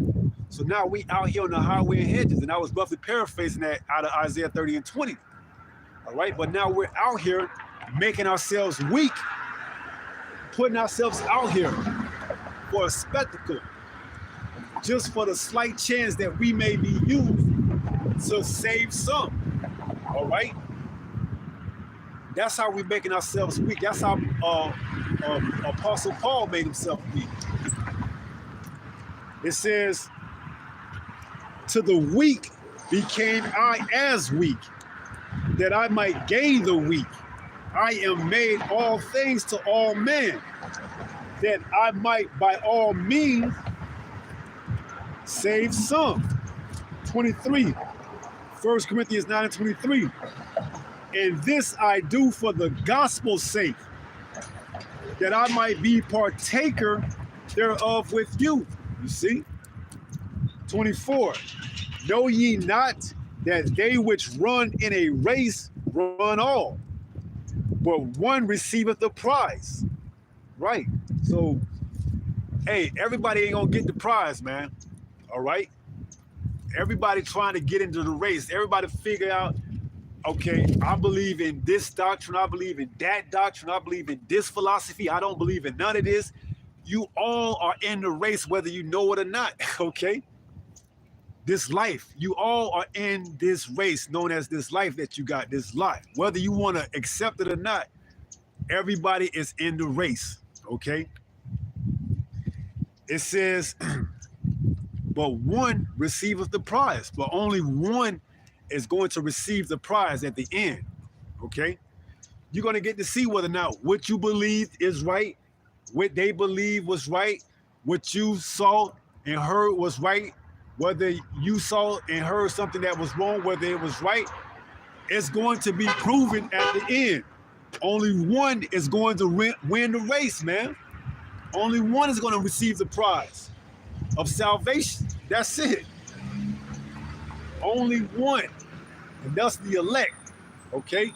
So now we out here on the highway and hedges, and I was roughly paraphrasing that out of Isaiah 30:20. All right? But now we're out here making ourselves weak, putting ourselves out here for a spectacle, just for the slight chance that we may be used to save some. All right? That's how we're making ourselves weak. That's how Apostle Paul made himself weak. It says, to the weak became I as weak, that I might gain the weak. I am made all things to all men, that I might by all means save some. 23, 1 Corinthians 9:23. And this I do for the gospel's sake, that I might be partaker thereof with you. You see? 24. Know ye not that they which run in a race run all, but one receiveth the prize? Right. So, hey, everybody ain't gonna get the prize, man. All right. Everybody trying to get into the race. Everybody figure out, okay, I believe in this doctrine. I believe in that doctrine. I believe in this philosophy. I don't believe in none of this. You all are in the race, whether you know it or not. Okay. This life, you all are in this race known as this life that you got, this life. Whether you want to accept it or not, everybody is in the race. Okay. It says, but one receiveth the prize, but only one is going to receive the prize at the end. Okay. You're going to get to see whether or not what you believe is right, what they believe was right, what you saw and heard was right, whether you saw and heard something that was wrong, whether it was right. It's going to be proven at the end. Only one is going to win the race, man. Only one is going to receive the prize of salvation. That's it. Only one. And that's the elect. Okay?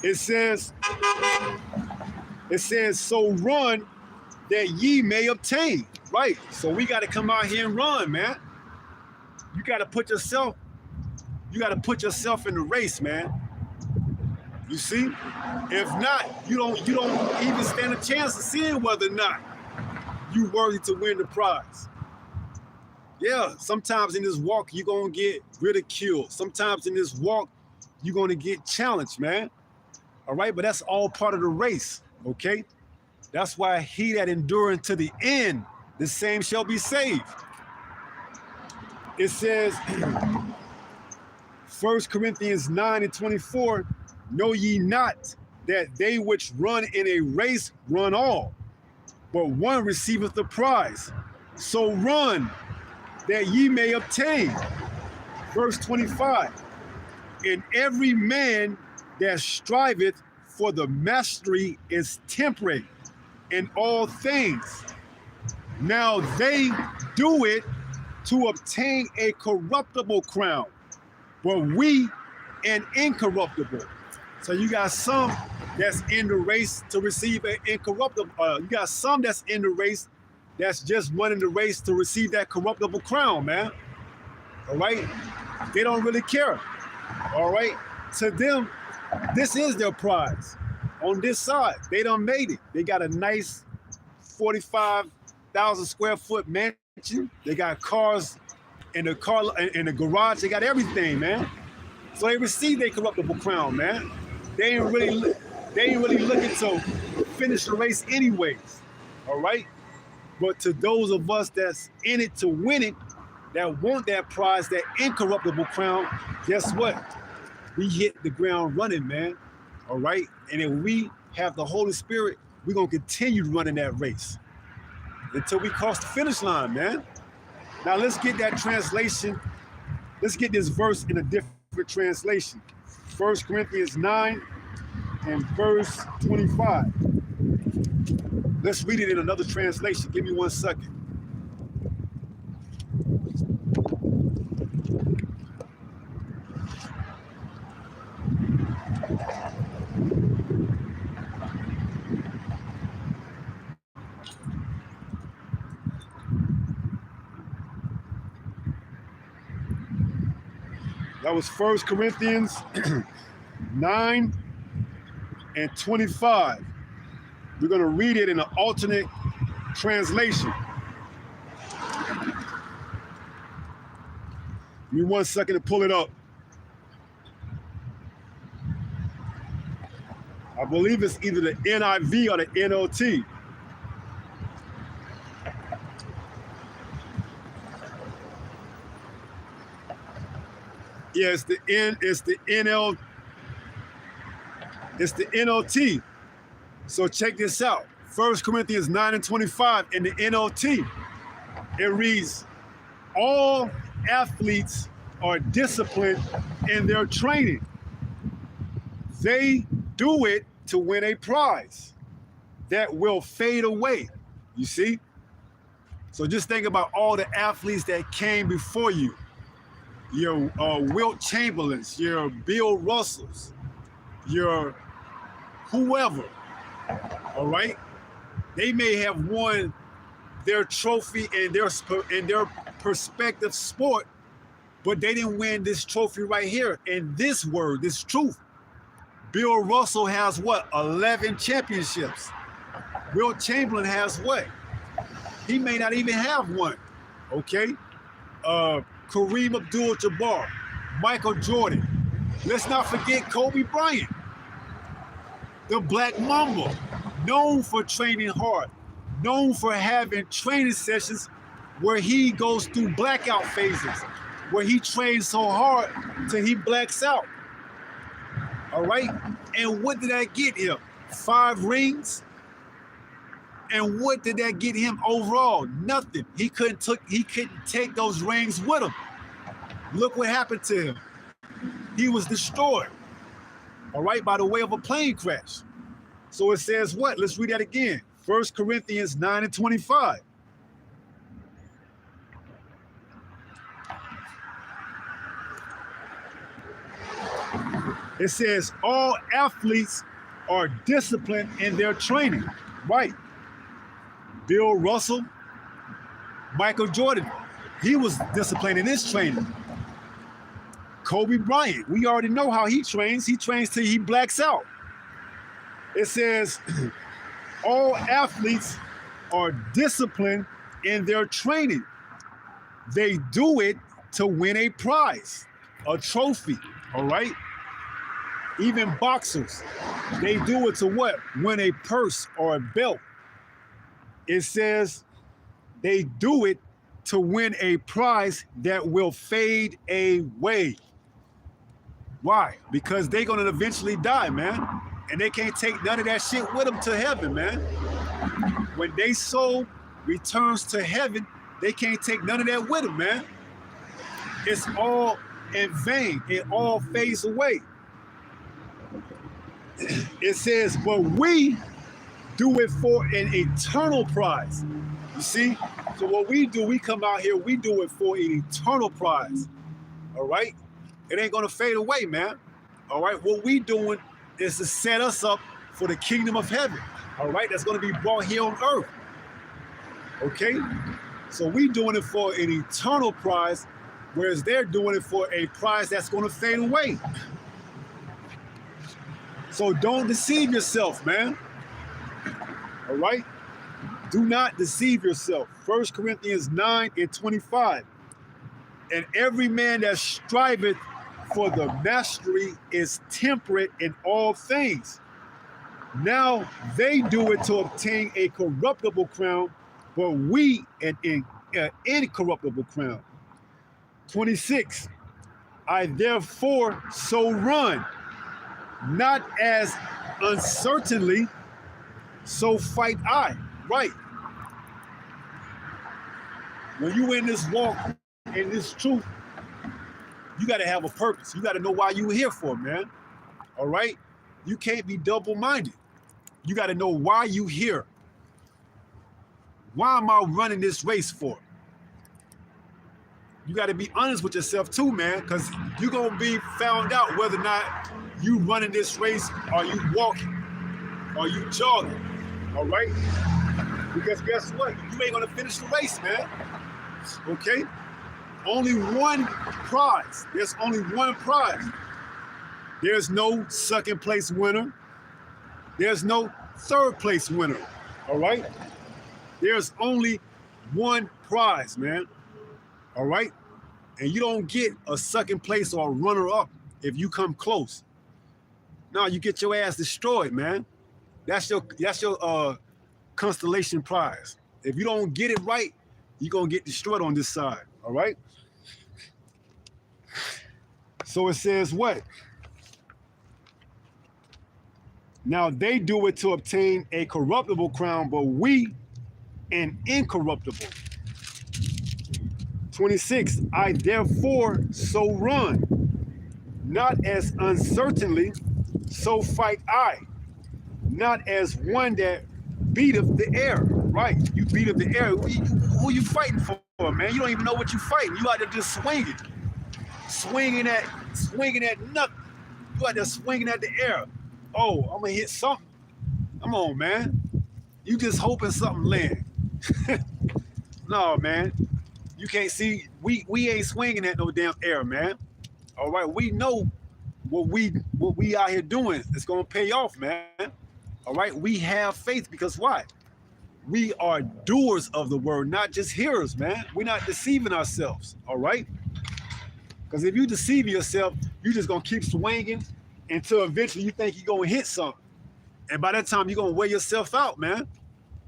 It says, so run that ye may obtain. Right. So we got to come out here and run, man. You got to put yourself in the race, man. You see? If not, you don't even stand a chance of seeing whether or not you worthy to win the prize. Yeah, sometimes in this walk, you're going to get ridiculed. Sometimes in this walk, you're going to get challenged, man. All right, but that's all part of the race, okay? That's why he that endureth to the end, the same shall be saved. It says, 1 Corinthians 9:24, know ye not that they which run in a race run all, but one receiveth the prize. So run that ye may obtain. Verse 25, and every man that striveth for the mastery is temperate in all things. Now they do it to obtain a corruptible crown, but we an incorruptible. So you got some that's in the race to receive an incorruptible. You got some that's in the race that's just running the race to receive that corruptible crown, man. All right? They don't really care. All right? To them, this is their prize. On this side, they done made it. They got a nice 45,000 square foot mansion. They got cars in the garage. They got everything, man. So they received their corruptible crown, man. They ain't really looking to finish the race anyways. All right? But to those of us that's in it to win it, that want that prize, that incorruptible crown, guess what? We hit the ground running, man. All right? And if we have the Holy Spirit, we're going to continue running that race until we cross the finish line, man. Now let's get that translation. Let's get this verse in a different translation. 1 Corinthians 9 and verse 25. Let's read it in another translation. Give me 1 second. That was 1 Corinthians 9 and 25. We're going to read it in an alternate translation. Give me 1 second to pull it up. I believe it's either the NIV or the NLT. Yeah, it's the NLT. So check this out. 1 Corinthians 9 and 25 in the NLT. It reads, all athletes are disciplined in their training. They do it to win a prize that will fade away. You see? So just think about all the athletes that came before you. Your Wilt Chamberlains, your Bill Russells, your whoever, all right? They may have won their trophy in their perspective sport, but they didn't win this trophy right here. And this word, this truth. Bill Russell has what? 11 championships. Wilt Chamberlain has what? He may not even have one. Okay? Kareem Abdul-Jabbar, Michael Jordan. Let's not forget Kobe Bryant, the Black Mamba, known for training hard, known for having training sessions where he goes through blackout phases, where he trains so hard till he blacks out. All right? And what did that get him? 5 rings? And what did that get him overall? Nothing. He couldn't take those rings with him. Look what happened to him. He was destroyed, all right, by the way of a plane crash. So it says what? Let's read that again. 1 Corinthians 9:25. It says all athletes are disciplined in their training. Right. Bill Russell, Michael Jordan, he was disciplined in his training. Kobe Bryant, we already know how he trains. He trains till he blacks out. It says all athletes are disciplined in their training. They do it to win a prize, a trophy, all right? Even boxers, they do it to what? Win a purse or a belt. It says they do it to win a prize that will fade away. Why? Because they're gonna eventually die, man. And they can't take none of that shit with them to heaven, man. When they soul returns to heaven, they can't take none of that with them, man. It's all in vain. It all fades away. It says, but we do it for an eternal prize. You see? So what we do, we come out here, we do it for an eternal prize. All right? It ain't gonna fade away, man. All right? What we doing is to set us up for the kingdom of heaven. All right? That's gonna be brought here on earth. Okay? So we doing it for an eternal prize, whereas they're doing it for a prize that's gonna fade away. So don't deceive yourself, man. All right? Do not deceive yourself. 1 Corinthians 9:25. And every man that striveth for the mastery is temperate in all things. Now they do it to obtain a corruptible crown, but we an incorruptible crown. 26. I therefore so run, not as uncertainly, so fight I. Right. When you in this walk, in this truth, you got to have a purpose. You got to know why you were here for, man. All right? You can't be double-minded. You got to know why you here. Why am I running this race for? You got to be honest with yourself too, man, because you're going to be found out whether or not you running this race, or you walking, or you jogging, all right? Because guess what? You ain't going to finish the race, man, okay? Only one prize. There's only one prize. There's no second place winner. There's no third place winner, all right? There's only one prize, man, all right? And you don't get a second place or a runner-up if you come close. No, you get your ass destroyed, man. That's your constellation prize. If you don't get it right, you're going to get destroyed on this side, all right? So it says what? Now they do it to obtain a corruptible crown, but we an incorruptible. 26, I therefore so run, not as uncertainly, so fight I, not as one that beateth the air. Right. You beat up the air. Who you fighting for, man? You don't even know what you fighting. You out there just swinging. Swinging at nothing. You out there swinging at the air. Oh, I'm gonna hit something. Come on, man. You just hoping something land. No, man. You can't see. We ain't swinging at no damn air, man. All right. We know what we out here doing. It's gonna pay off, man. All right. We have faith because why? We are doers of the word, not just hearers, man. We're not deceiving ourselves. All right. Because if you deceive yourself, you're just gonna keep swinging until eventually you think you're gonna hit something. And by that time, you're gonna wear yourself out, man.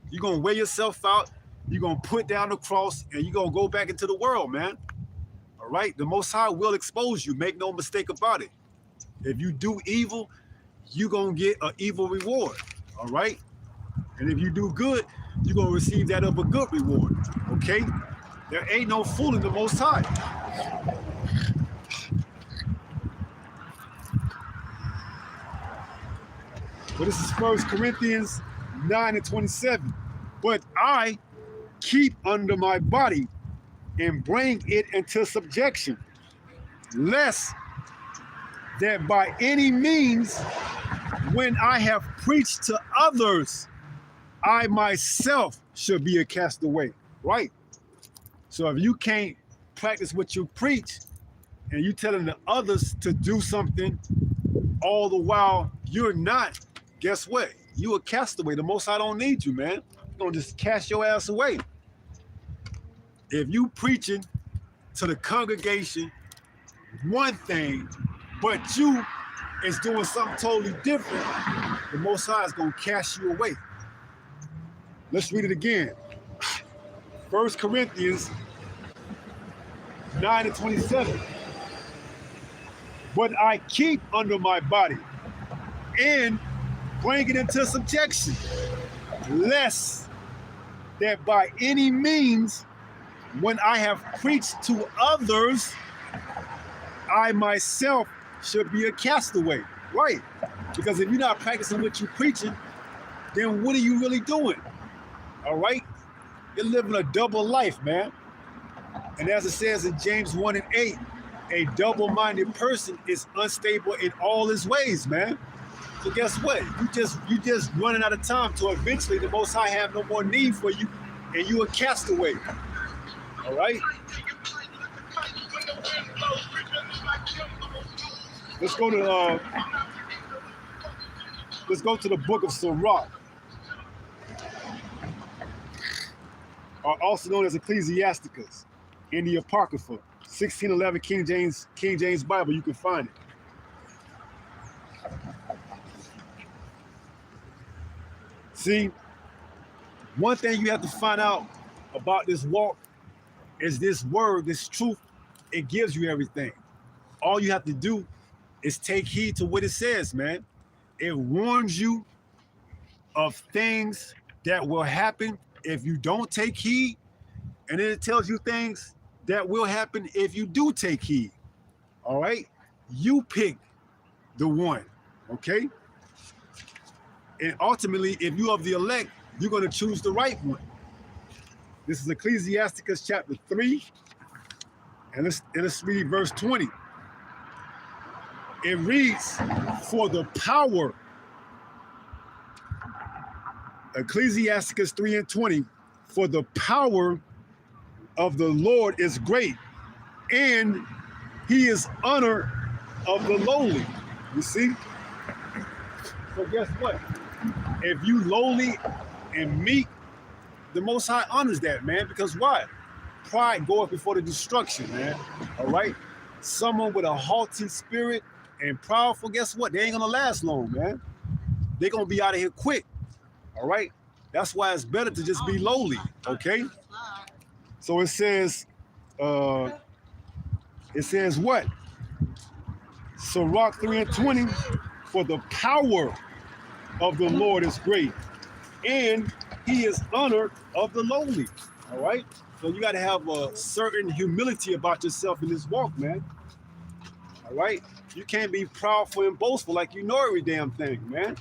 You're gonna wear yourself out. You're gonna put down the cross and you're gonna go back into the world, man. All right. The Most High will expose you. Make no mistake about it. If you do evil, you're gonna get an evil reward. All right. And if you do good, you're gonna receive that of a good reward. Okay? There ain't no fooling the Most High. But this is 1 Corinthians 9:27. But I keep under my body and bring it into subjection, lest that by any means, when I have preached to others, I myself should be a castaway. Right? So if you can't practice what you preach and you telling the others to do something all the while you're not, guess what? You a castaway. The Most High don't need you, man. He's gonna just cast your ass away. If you preaching to the congregation one thing, but you is doing something totally different, the Most High is gonna cast you away. Let's read it again. 1 Corinthians 9:27. But I keep under my body and bring it into subjection, lest that by any means, when I have preached to others, I myself should be a castaway. Right? Because if you're not practicing what you're preaching, then what are you really doing? All right? You're living a double life, man. And as it says in James 1:8, a double-minded person is unstable in all his ways, man. So guess what? You just running out of time till eventually the Most High have no more need for you, and you a castaway. All right? Let's go to the book of Sirach, also known as Ecclesiasticus, in the Apocrypha, 1611 King James Bible. You can find it. See, one thing you have to find out about this walk is this word, this truth, it gives you everything. All you have to do is take heed to what it says, man. It warns you of things that will happen if you don't take heed, and then it tells you things that will happen if you do take heed. All right? You pick the one, okay? And ultimately, if you are of the elect, you're going to choose the right one. This is Ecclesiasticus chapter 3, and let's read verse 20. It reads, for the power, Ecclesiasticus 3:20, for the power of the Lord is great, and he is honor of the lowly. You see? So guess what? If you lowly and meek, the Most High honors that, man. Because why? Pride goeth before the destruction, man. All right? Someone with a haughty spirit and proudful, guess what? They ain't gonna last long, man. They're gonna be out of here quick. All right? That's why it's better to just be lowly, okay? So it says what? Sirach 3:20, for the power of the Lord is great, and he is honored of the lowly. All right? So you got to have a certain humility about yourself in this walk, man. All right? You can't be proudful and boastful like you know every damn thing, man.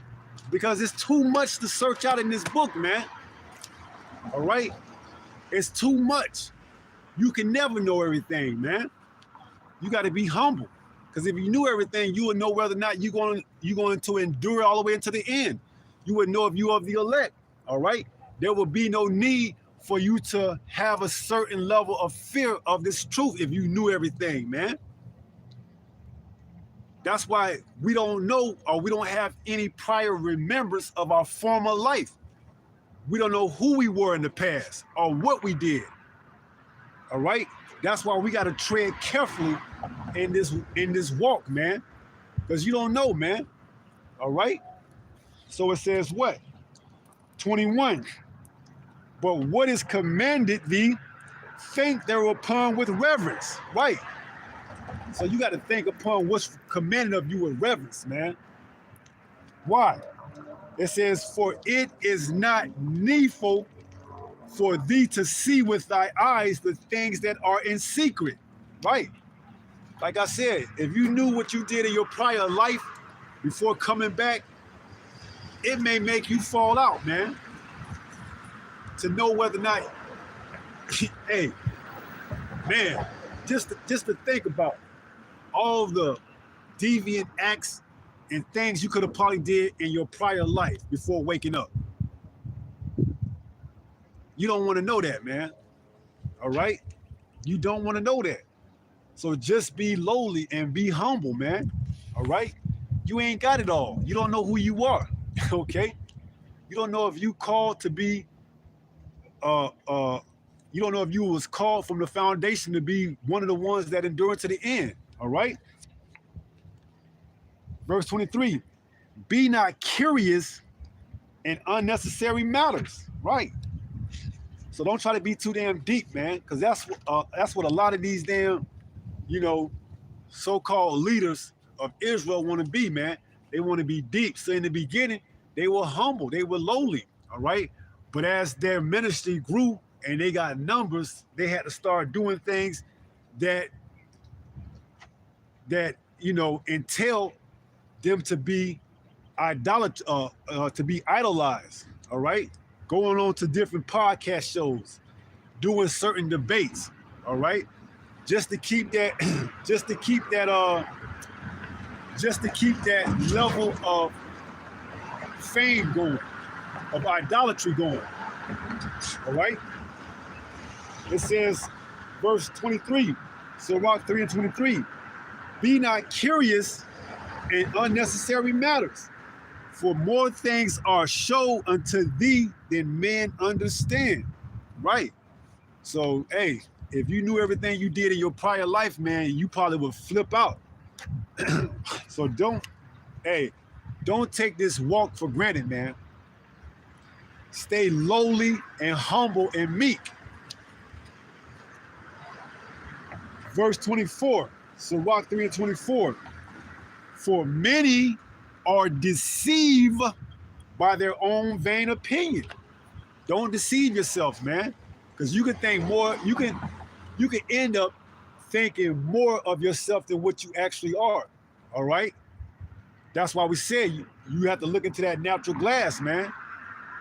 Because it's too much to search out in this book, man. All right? It's too much. You can never know everything, man. You got to be humble. Because if you knew everything, you would know whether or not you're going to endure all the way into the end. You would know if you are of the elect. All right? There will be no need for you to have a certain level of fear of this truth if you knew everything, man. That's why we don't know, or we don't have any prior remembrance of our former life. We don't know who we were in the past or what we did. All right? That's why we got to tread carefully in this walk, man. Because you don't know, man. All right? So it says what? 21. But what is commanded thee, think thereupon with reverence. Right. So you got to think upon what's commanded of you with reverence, man. Why? It says, for it is not needful for thee to see with thy eyes the things that are in secret. Right. Like I said, if you knew what you did in your prior life before coming back, it may make you fall out, man. To know whether or not, hey, man, just to think about all the deviant acts and things you could have probably did in your prior life before waking up. You don't want to know that, man. All right? You don't want to know that. So just be lowly and be humble, man. All right? You ain't got it all. You don't know who you are. Okay? You don't know if you called to be you don't know if you was called from the foundation to be one of the ones that endure to the end. All right? Verse 23, be not curious in unnecessary matters. Right? So don't try to be too damn deep, man, because that's what a lot of these damn, so-called leaders of Israel want to be, man. They want to be deep. So in the beginning, they were humble, they were lowly, all right? But as their ministry grew and they got numbers, they had to start doing things that entail them to be to be idolized, all right? Going on to different podcast shows, doing certain debates, all right? Just to keep that level of fame going, of idolatry going. All right? It says, verse 23, Sirach 3 and 23, be not curious in unnecessary matters, for more things are shown unto thee than men understand. Right? So, hey, if you knew everything you did in your prior life, man, you probably would flip out. So don't take this walk for granted, man. Stay lowly and humble and meek. Verse 24, Sirach 3 and 24. For many are deceived by their own vain opinion. Don't deceive yourself, man. Because you can think more, you can end up thinking more of yourself than what you actually are. All right? That's why we say you have to look into that natural glass, man.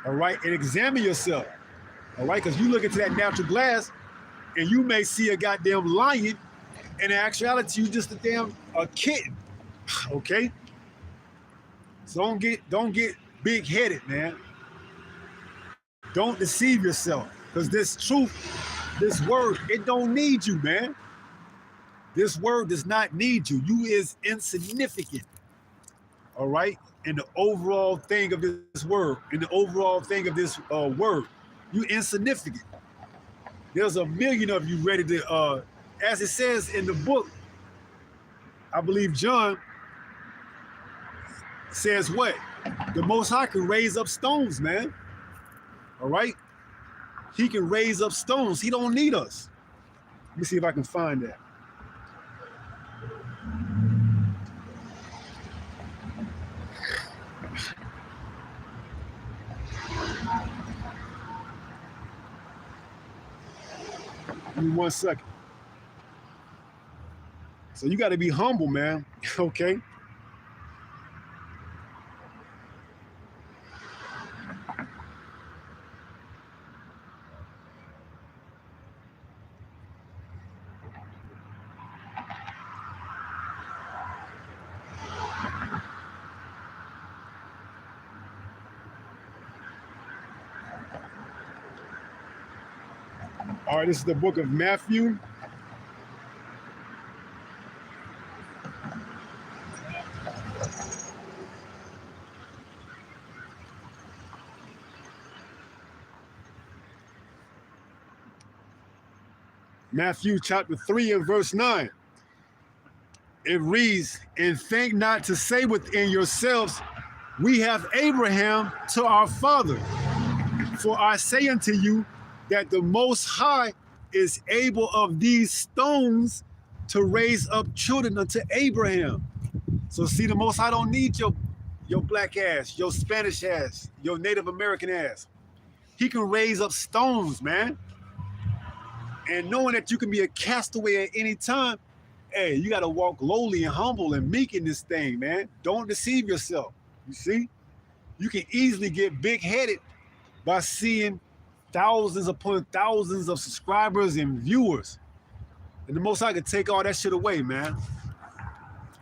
All right? And examine yourself. All right? Because you look into that natural glass and you may see a goddamn lion, and in actuality, you just a kitten. Okay? So don't get big-headed, man. Don't deceive yourself. Because this truth, this word, it don't need you, man. This word does not need you. You is insignificant. All right? In the overall thing of this word, in the overall thing of this word, you insignificant. There's a million of you ready to, as it says in the book, I believe John says what? The Most High can raise up stones, man. All right? He can raise up stones. He don't need us. Let me see if I can find that. Give me 1 second. So you got to be humble, man. Okay? All right, this is the book of Matthew. Matthew chapter 3 and verse 9. It reads, and think not to say within yourselves, we have Abraham to our father. For I say unto you that the Most High is able of these stones to raise up children unto Abraham. So see, the Most High don't need your black ass, your Spanish ass, your Native American ass. He can raise up stones, man. And knowing that you can be a castaway at any time, hey, you got to walk lowly and humble and meek in this thing, man. Don't deceive yourself. You see? You can easily get big-headed by seeing thousands upon thousands of subscribers and viewers. And the Most High could take all that shit away, man.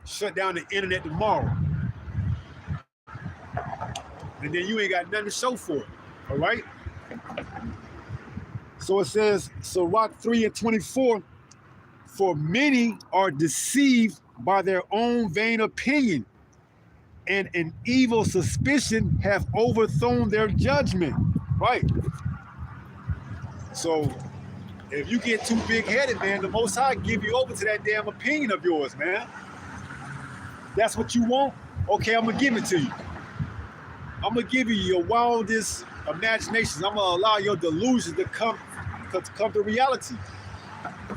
Shut down the internet tomorrow. And then you ain't got nothing to show for it, all right? So it says, Sirach 3 and 24, for many are deceived by their own vain opinion, and an evil suspicion have overthrown their judgment. Right. So if you get too big-headed, man, the Most High give you over to that damn opinion of yours, man. That's what you want? Okay, I'm gonna give it to you. I'm gonna give you your wildest imaginations. I'm gonna allow your delusions to come to reality.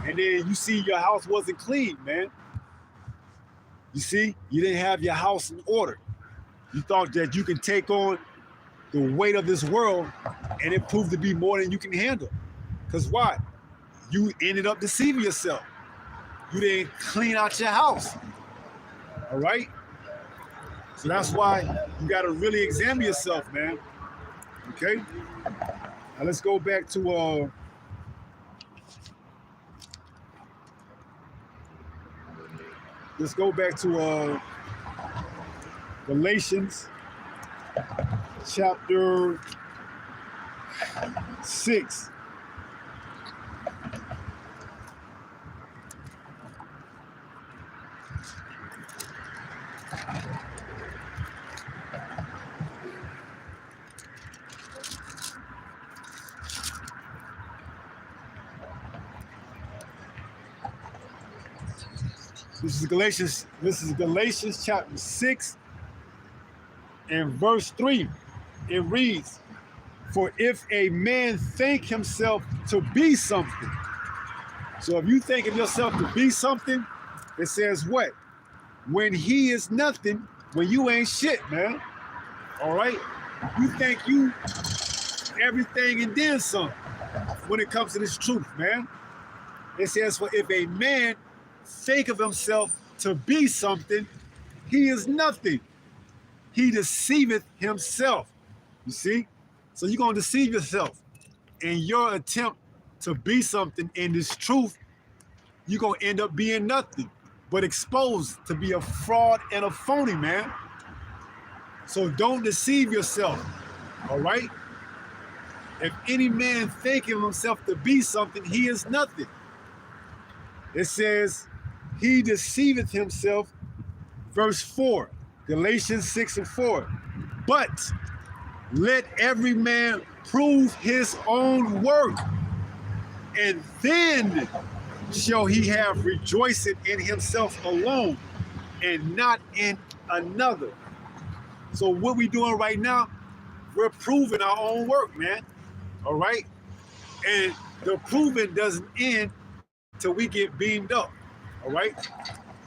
And then you see your house wasn't clean, man. You see, you didn't have your house in order. You thought that you can take on the weight of this world, and it proved to be more than you can handle. Because why? You ended up deceiving yourself. You didn't clean out your house. All right? So that's why you got to really examine yourself, man. Okay? Now let's go back to Galatians chapter 6. This is Galatians chapter 6 and verse 3. It reads, for if a man think himself to be something. So if you think of yourself to be something, it says what? When he is nothing, when you ain't shit, man. All right? You think you everything and then some when it comes to this truth, man. It says, for if a man think of himself to be something, he is nothing. He deceiveth himself. You see? So you're going to deceive yourself. In your attempt to be something in this truth, you're going to end up being nothing, but exposed to be a fraud and a phony, man. So don't deceive yourself, all right? If any man think of himself to be something, he is nothing. It says, he deceiveth himself, verse 4, Galatians 6 and 4. But let every man prove his own work, and then shall he have rejoicing in himself alone, and not in another. So what we doing right now, we're proving our own work, man. All right? And the proving doesn't end till we get beamed up. All right?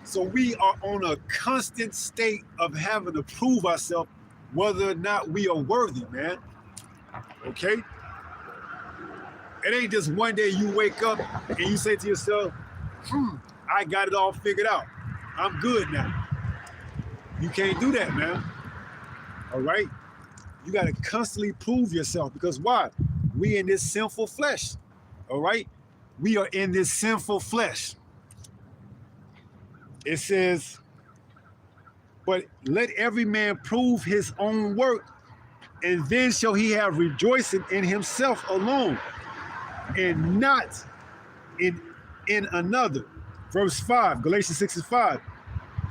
So we are on a constant state of having to prove ourselves whether or not we are worthy, man. Okay? It ain't just one day you wake up and you say to yourself, I got it all figured out. I'm good now. You can't do that, man. All right? You got to constantly prove yourself, because why? We in this sinful flesh. All right? We are in this sinful flesh. It says, but let every man prove his own work, and then shall he have rejoicing in himself alone, and not in another. Verse 5, Galatians 6 and 5.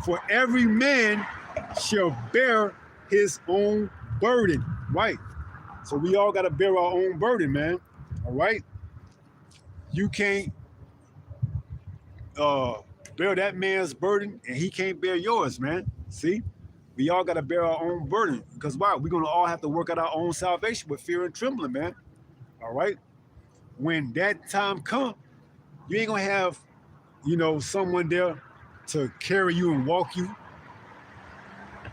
For every man shall bear his own burden. Right. So we all got to bear our own burden, man. All right. You can't bear that man's burden and he can't bear yours, man. See? We all got to bear our own burden. Because why? We're going to all have to work out our own salvation with fear and trembling, man. All right? When that time comes, you ain't going to have, someone there to carry you and walk you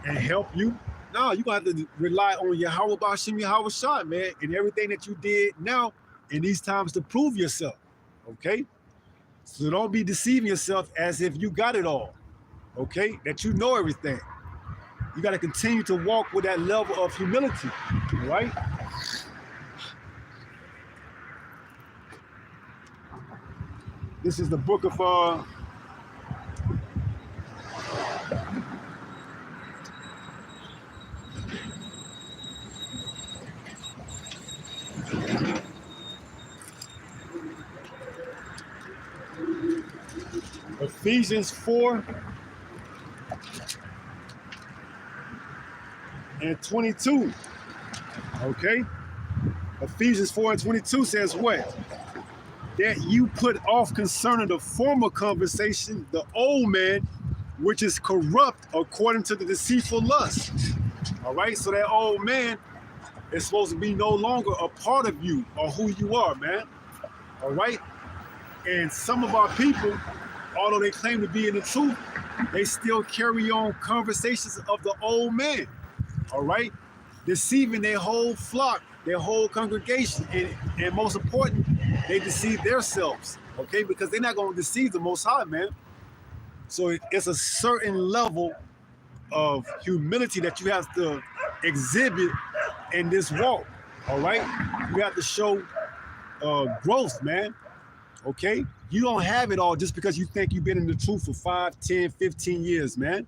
and help you. No, you're going to have to rely on Yahweh B'Shem Yahweh Shah, man, and everything that you did now in these times to prove yourself. Okay? So don't be deceiving yourself as if you got it all. Okay? That you know everything. You got to continue to walk with that level of humility, right? This is the book of Ephesians 4 and 22. Okay? Ephesians 4 and 22 says what? That you put off concerning the former conversation, the old man, which is corrupt according to the deceitful lust. All right? So that old man is supposed to be no longer a part of you or who you are, man. All right? And some of our people, although they claim to be in the truth, they still carry on conversations of the old man. All right? Deceiving their whole flock, their whole congregation. And most important, they deceive themselves. Okay? Because they're not going to deceive the Most High, man. So it's a certain level of humility that you have to exhibit in this walk. All right? You have to show growth, man. Okay? You don't have it all just because you think you've been in the truth for 5, 10, 15 years, man.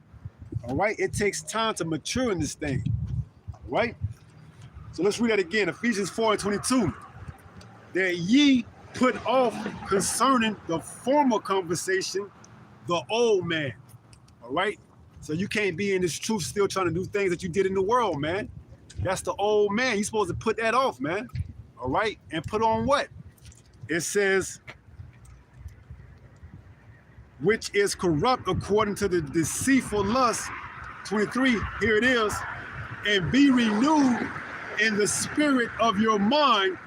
All right? It takes time to mature in this thing. All right? So let's read that again. Ephesians 4 and 22. That ye put off concerning the former conversation, the old man. All right? So you can't be in this truth still trying to do things that you did in the world, man. That's the old man. You're supposed to put that off, man. All right? And put on what? It says, which is corrupt according to the deceitful lust. 23, here it is. And be renewed in the spirit of your mind.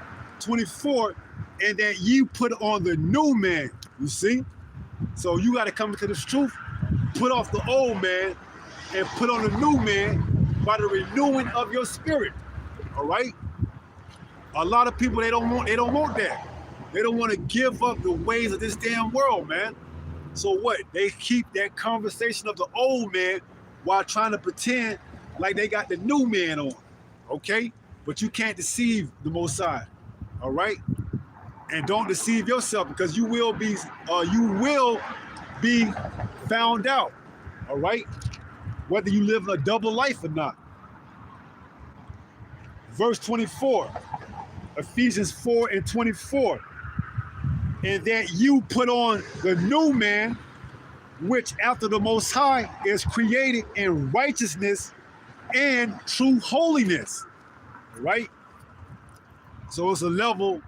24, and that you put on the new man. You see? So you got to come into this truth, put off the old man, and put on the new man by the renewing of your spirit. All right? A lot of people, they don't want that. They don't want to give up the ways of this damn world, man. So what? They keep that conversation of the old man while trying to pretend like they got the new man on. Okay? But you can't deceive the Most High. All right? And don't deceive yourself, because you will be found out. All right? Whether you live a double life or not. Verse 24. Ephesians 4 and 24. And that you put on the new man, which after the Most High is created in righteousness and true holiness. Right? So it's a level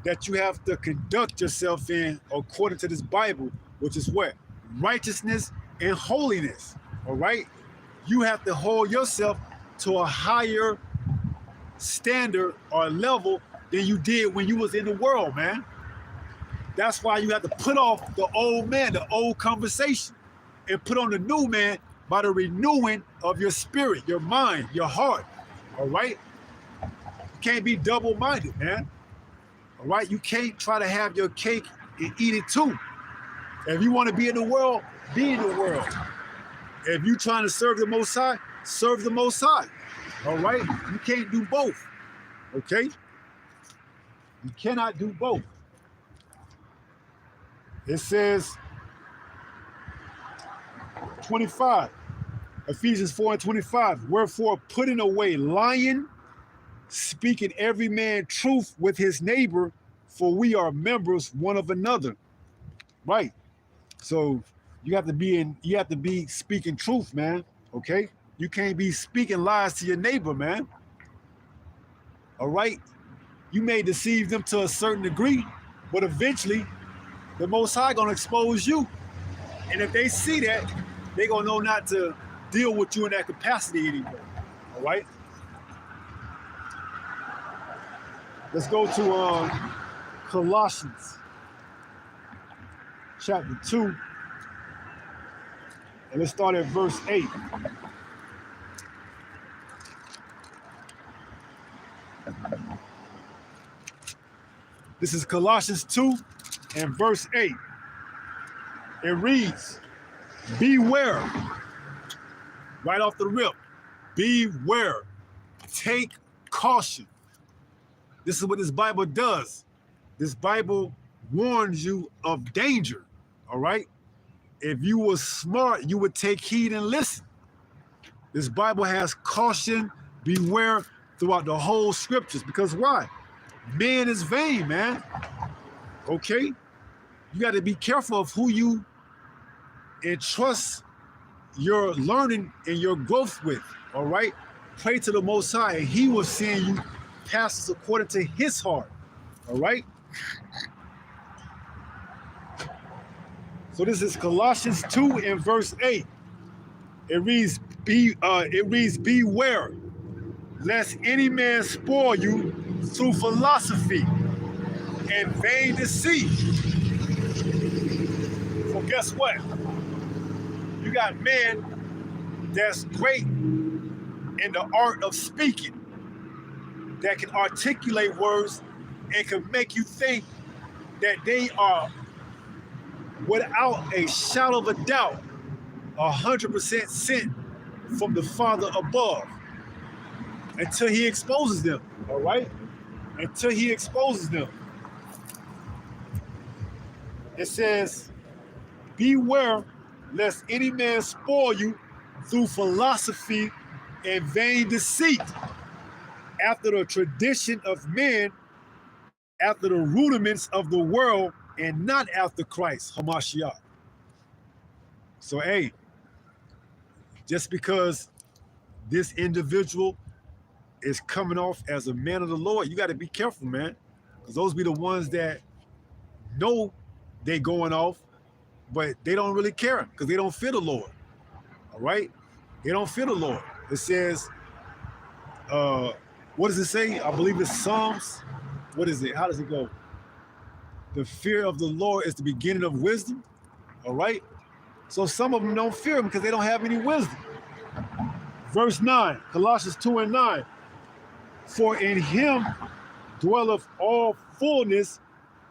that you have to conduct yourself in according to this Bible, which is what? Righteousness and holiness. All right? You have to hold yourself to a higher standard or level than you did when you was in the world, man. That's why you have to put off the old man, the old conversation, and put on the new man by the renewing of your spirit, your mind, your heart. All right? You can't be double-minded, man. All right? You can't try to have your cake and eat it too. If you want to be in the world, be in the world. If you're trying to serve the Most High, serve the Most High. All right? You can't do both. Okay? You cannot do both. It says 25, Ephesians 4 and 25, wherefore putting away lying, speaking every man truth with his neighbor, for we are members one of another. Right. So you have to be speaking truth, man. Okay? You can't be speaking lies to your neighbor, man. All right? You may deceive them to a certain degree, but eventually the Most High gonna expose you. And if they see that, they gonna know not to deal with you in that capacity anymore. All right? Let's go to Colossians chapter 2, and let's start at verse 8. This is Colossians 2 and verse 8. It reads, beware, right off the rip, beware, take caution. This is what this Bible does. This Bible warns you of danger, all right? If you were smart, you would take heed and listen. This Bible has caution, beware throughout the whole scriptures, because why? Man is vain, man. Okay? You got to be careful of who you entrust your learning and your growth with, all right? Pray to the Most High, and He will send you pastors according to His heart, all right? So this is Colossians 2 and verse 8. It reads, beware, lest any man spoil you through philosophy and vain deceit. So guess what? You got men that's great in the art of speaking, that can articulate words and can make you think that they are, without a shadow of a doubt, 100% sent from the Father above, until He exposes them, all right? Until He exposes them. It says, beware lest any man spoil you through philosophy and vain deceit, after the tradition of men, after the rudiments of the world, and not after Christ, Hamashiach. So, hey, just because this individual is coming off as a man of the Lord, you got to be careful, man, because those be the ones that know they going off, but they don't really care because they don't fear the Lord. All right? They don't fear the Lord. It says, what does it say? I believe it's Psalms. What is it? How does it go? The fear of the Lord is the beginning of wisdom. All right? So some of them don't fear Him because they don't have any wisdom. Verse 9, Colossians 2 and 9. For in Him dwelleth all fullness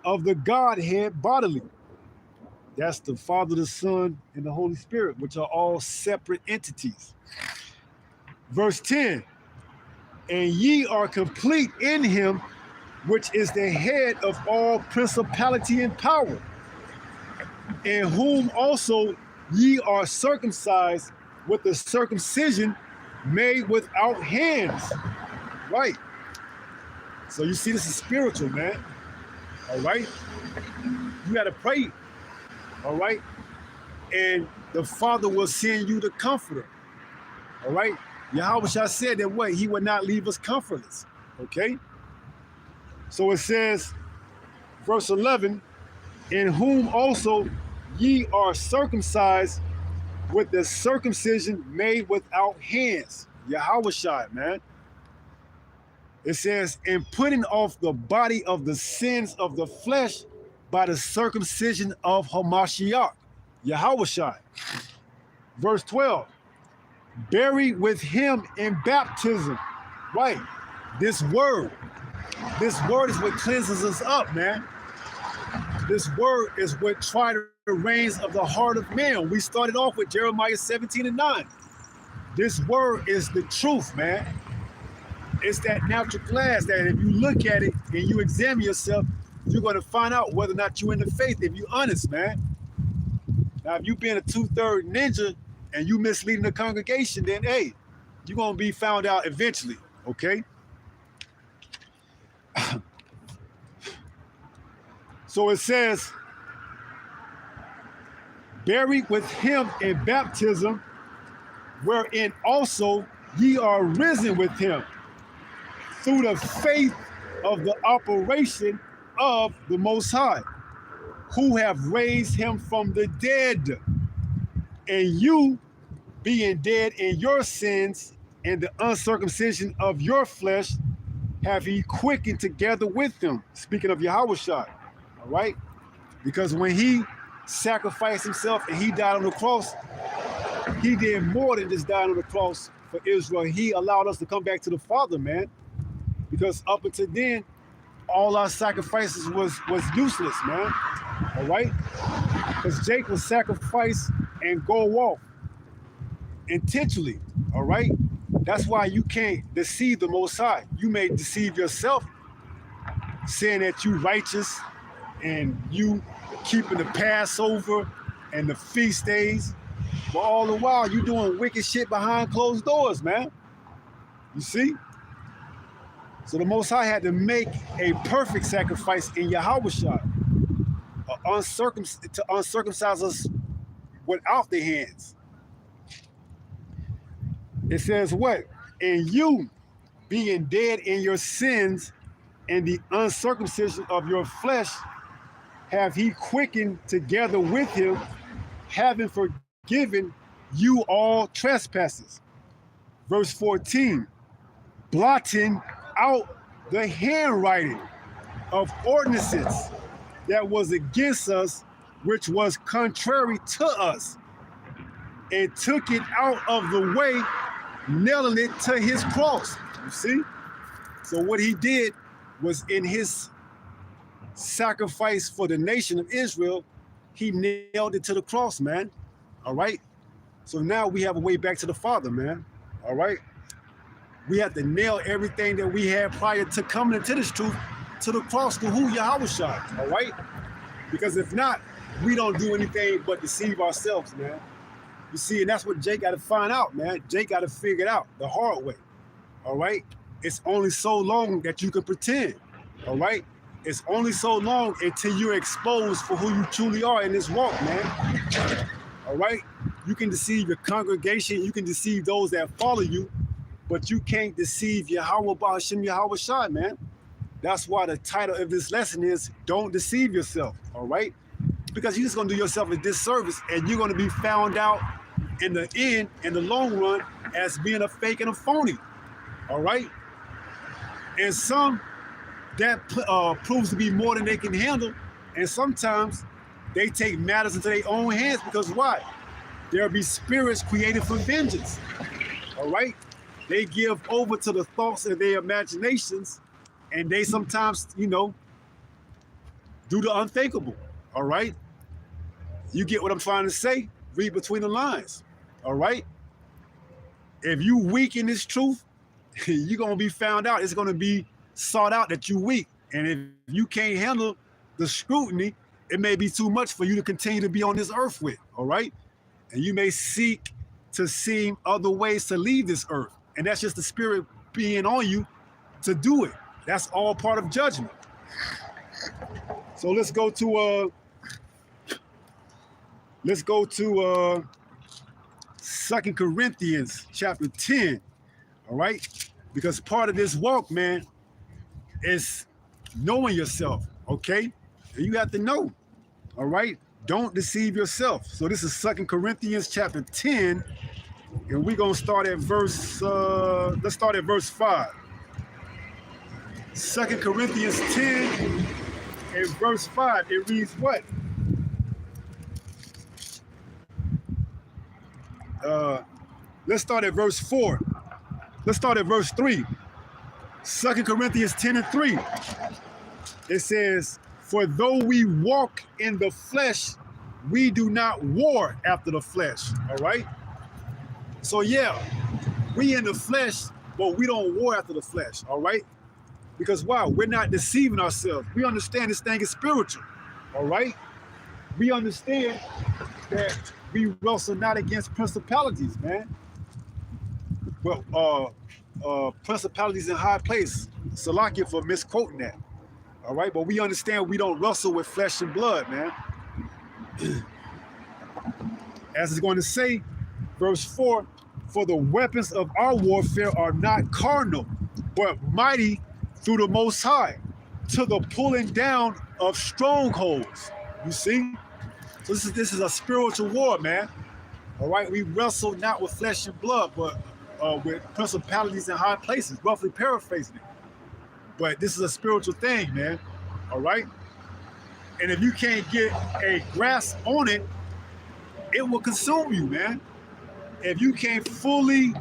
of the Godhead bodily. That's the Father, the Son, and the Holy Spirit, which are all separate entities. Verse 10, and ye are complete in Him, which is the head of all principality and power, in whom also ye are circumcised with the circumcision made without hands. Right. So you see, this is spiritual, man. All right. You got to pray. All right. And the Father will send you the Comforter. All right. Yahweh said that what? He would not leave us comfortless. Okay. So it says, verse 11, in whom also ye are circumcised with the circumcision made without hands. Yahweh, man. It says, in putting off the body of the sins of the flesh by the circumcision of Hamashiach. Yahweh. Verse 12, buried with Him in baptism. Right. This word is what cleanses us up, man. This word is what tried the reins of the heart of man. We started off with Jeremiah 17 and 9. This word is the truth, man. It's that natural glass that if you look at it and you examine yourself, you're going to find out whether or not you're in the faith, if you're honest, man. Now, if you being a 2/3 ninja and you misleading the congregation, then, hey, you're going to be found out eventually, okay? So it says, buried with him in baptism, wherein also ye are risen with him through the faith of the operation of the Most High, who have raised him from the dead. And you, being dead in your sins and the uncircumcision of your flesh, have he quickened together with him. Speaking of Yahushua, all right? Because when he sacrificed himself and he died on the cross, he did more than just die on the cross for Israel. He allowed us to come back to the Father, man. Because up until then, all our sacrifices was useless, man. All right? Because Jake will sacrifice and go off intentionally, all right? That's why you can't deceive the Most High. You may deceive yourself, saying that you righteous and you keeping the Passover and the feast days, but all the while you doing wicked shit behind closed doors, man. You see? So the Most High had to make a perfect sacrifice in Yahushua, to uncircumcise us without the hands. It says what? And you, being dead in your sins and the uncircumcision of your flesh, have he quickened together with him, having forgiven you all trespasses. Verse 14, blotting out the handwriting of ordinances that was against us, which was contrary to us, and took it out of the way, nailing it to his cross. You see? So what he did was, in his sacrifice for the nation of Israel, he nailed it to the cross, man. All right? So now we have a way back to the Father, man. All right? We have to nail everything that we had prior to coming into this truth to the cross, to who Yahushua, all right? Because if not, we don't do anything but deceive ourselves, man. You see, and that's what Jake got to find out, man. Jake got to figure it out the hard way, all right? It's only so long that you can pretend, all right? It's only so long until you're exposed for who you truly are in this walk, man. All right? You can deceive your congregation. You can deceive those that follow you, but you can't deceive Yahweh Ba'ashem Yahweh Shai, man. That's why the title of this lesson is Don't Deceive Yourself, all right? Because you're just gonna do yourself a disservice, and you're gonna be found out in the end, in the long run, as being a fake and a phony, all right? And some, that proves to be more than they can handle, and sometimes they take matters into their own hands, because why? There'll be spirits created for vengeance, all right? They give over to the thoughts of their imaginations, and they sometimes, you know, do the unthinkable, all right? You get what I'm trying to say? Read between the lines, all right? If you weak in this truth, you're gonna be found out. It's gonna be sought out that you weak. And if you can't handle the scrutiny, it may be too much for you to continue to be on this earth with, all right? And you may seek to see other ways to leave this earth. And that's just the spirit being on you to do it. That's all part of judgment. So let's go to 2 Corinthians chapter 10, all right? Because part of this walk, man, is knowing yourself, okay? And you have to know, all right? Don't deceive yourself. So this is 2 Corinthians chapter 10, and we're gonna start at verse, let's start at verse 5. 2 Corinthians 10 and verse 5, it reads what? Let's start at verse 4. Let's start at verse 3. 2 Corinthians 10 and 3. It says, for though we walk in the flesh, we do not war after the flesh, all right? So yeah, we in the flesh, but we don't war after the flesh, all right? Because wow, we're not deceiving ourselves. We understand this thing is spiritual, all right? We understand that we wrestle not against principalities, man. Well, principalities in high place. Salakia for misquoting that, All right, but we understand we don't wrestle with flesh and blood, man. As it's going to say, verse 4, for the weapons of our warfare are not carnal, but mighty through the Most High, to the pulling down of strongholds. You see? So this is a spiritual war, man. All right, we wrestle not with flesh and blood, but with principalities in high places, roughly paraphrasing it. But this is a spiritual thing, man. All right? And if you can't get a grasp on it, it will consume you, man. If you can't fully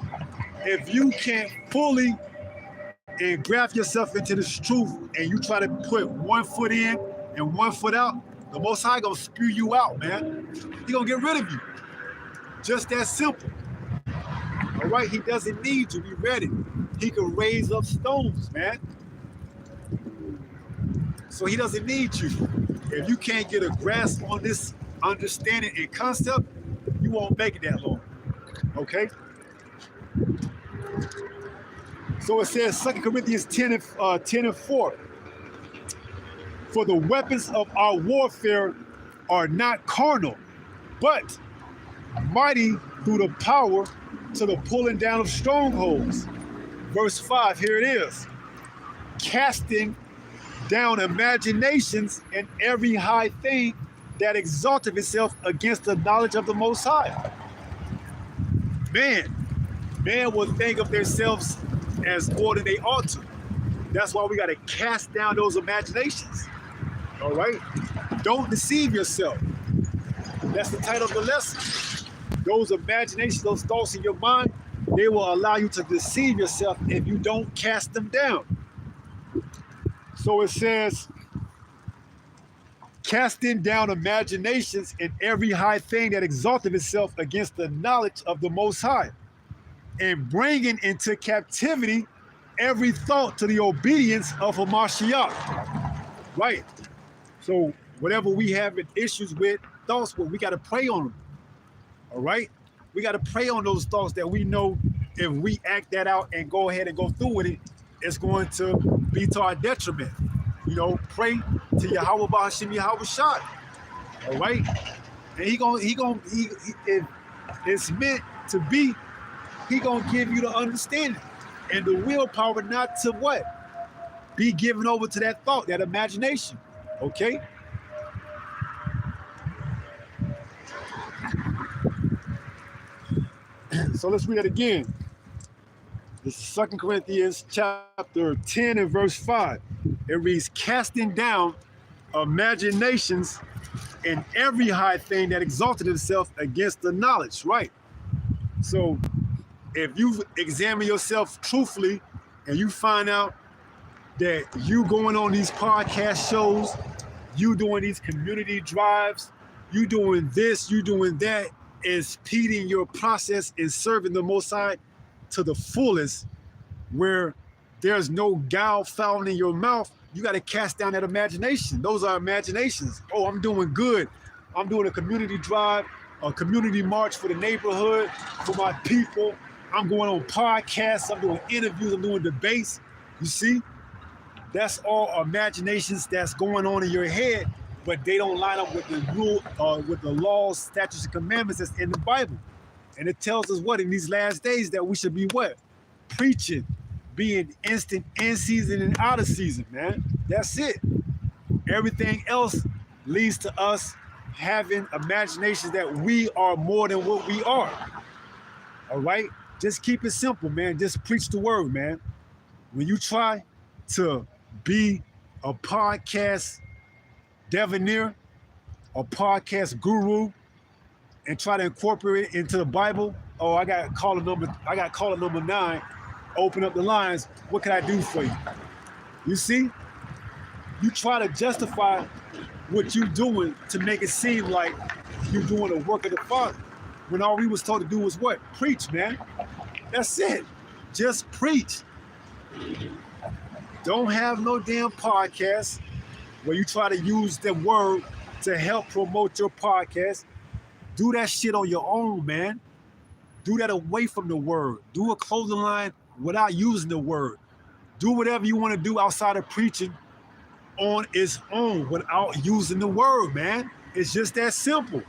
engraft yourself into this truth and you try to put one foot in and one foot out, the Most High gonna spew you out, man. He gonna get rid of you. Just that simple. All right, he doesn't need you. Be ready. He can raise up stones, man. So he doesn't need you. If you can't get a grasp on this understanding and concept, you won't make it that long. Okay? So it says 2 Corinthians 10 and 4. For the weapons of our warfare are not carnal, but mighty through the power to the pulling down of strongholds. Verse 5, here it is. Casting down imaginations and every high thing that exalteth itself against the knowledge of the Most High. Man will think of themselves as more than they ought to. That's why we got to cast down those imaginations. All right? Don't deceive yourself. That's the title of the lesson. Those imaginations, those thoughts in your mind, they will allow you to deceive yourself if you don't cast them down. So it says, casting down imaginations and every high thing that exalteth itself against the knowledge of the Most High, and bringing into captivity every thought to the obedience of Hamashiach. Right. So whatever we have issues with, thoughts with, we got to pray on them. All right? We got to pray on those thoughts that we know if we act that out and go ahead and go through with it, it's going to be to our detriment. You know, pray to Yahweh Ba'Hashem Yahweh Shai. All right? And if it's meant to be, he gonna give you the understanding and the willpower not to what? Be given over to that thought, that imagination. Okay? So let's read it again. This is 2 Corinthians chapter 10 and verse 5. It reads, casting down imaginations and every high thing that exalted itself against the knowledge. Right. So if you examine yourself truthfully and you find out that you going on these podcast shows, you doing these community drives, you doing this, you doing that, is speeding your process in serving the Most High to the fullest, where there's no guile found in your mouth, you got to cast down that imagination. Those are imaginations. Oh, I'm doing good. I'm doing a community drive, a community march for the neighborhood, for my people. I'm going on podcasts. I'm doing interviews. I'm doing debates. You see? That's all imaginations that's going on in your head, but they don't line up with the rule, with the laws, statutes, and commandments that's in the Bible. And it tells us what in these last days that we should be what? Preaching, being instant in season and out of season, man. That's it. Everything else leads to us having imaginations that we are more than what we are. All right? Just keep it simple, man. Just preach the word, man. When you try to be a podcast debonair, a podcast guru, and try to incorporate it into the Bible, oh, I got caller number 9, open up the lines, what can I do for you? You see? You try to justify what you're doing to make it seem like you're doing the work of the Father, when all we was told to do was what? Preach, man. That's it. Just preach. Don't have no damn podcast where you try to use the word to help promote your podcast. Do that shit on your own, man. Do that away from the word. Do a clothing line without using the word. Do whatever you want to do outside of preaching on its own without using the word, man. It's just that simple.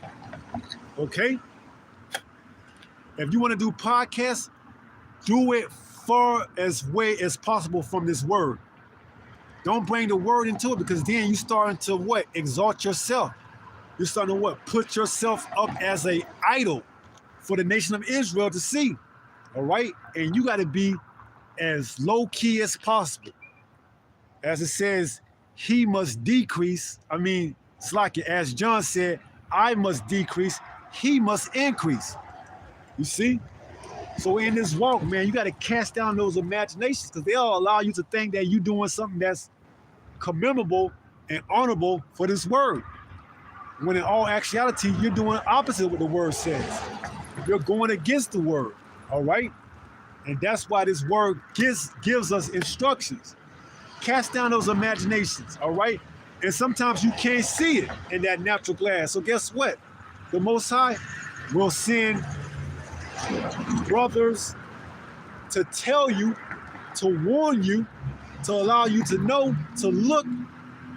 Okay? If you want to do podcasts, do it far as way as possible from this word. Don't bring the word into it, because then you starting to what? Exalt yourself. You're starting to what? Put yourself up as an idol for the nation of Israel to see. All right? And you got to be as low key as possible. As it says, he must decrease. I mean, it's like as John said, I must decrease, he must increase. You see? So in this walk, man, you got to cast down those imaginations, because they'll allow you to think that you're doing something that's commemorable and honorable for this word, when in all actuality, you're doing opposite what the word says. You're going against the word, all right? And that's why this word gives us instructions. Cast down those imaginations, all right? And sometimes you can't see it in that natural glass. So guess what? The Most High will send brothers to tell you, to warn you, to allow you to know, to look,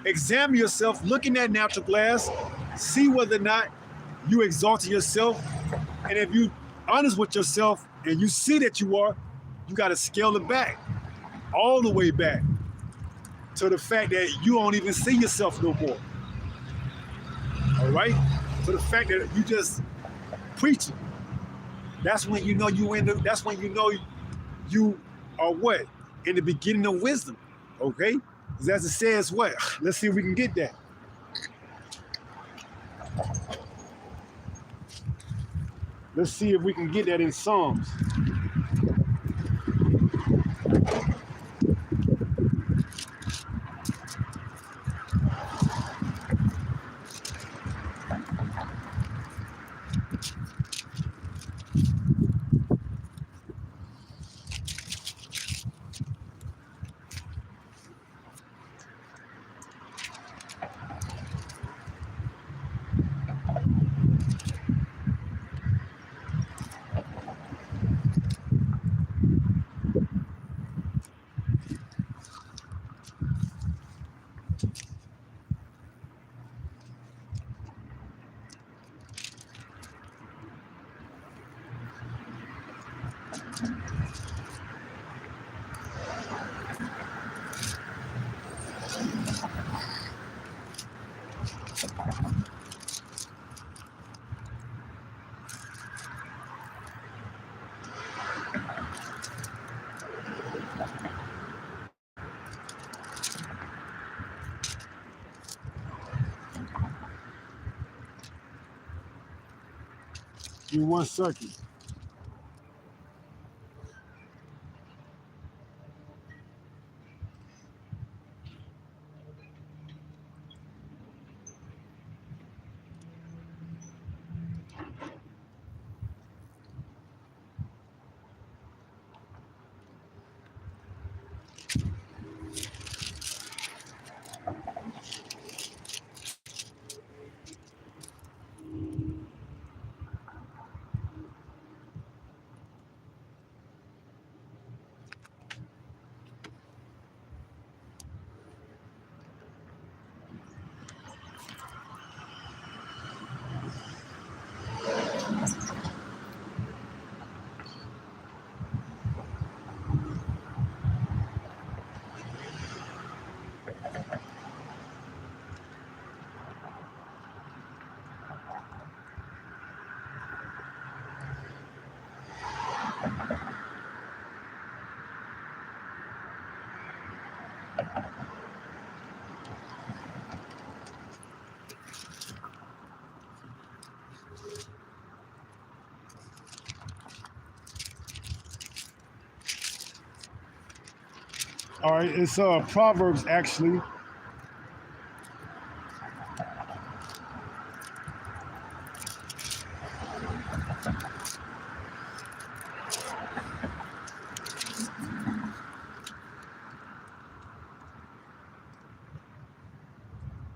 examine yourself, look in that natural glass, see whether or not you exalted yourself. And if you honest with yourself and you see that you are, you got to scale it back, all the way back to the fact that you don't even see yourself no more. All right? To the fact that you just preaching. That's when you know that's when you know you are what? In the beginning of wisdom. Okay? Because as it says what? Let's see if we can get that. Let's see if we can get that in Psalms. Give me 1 second. All right, it's Proverbs actually.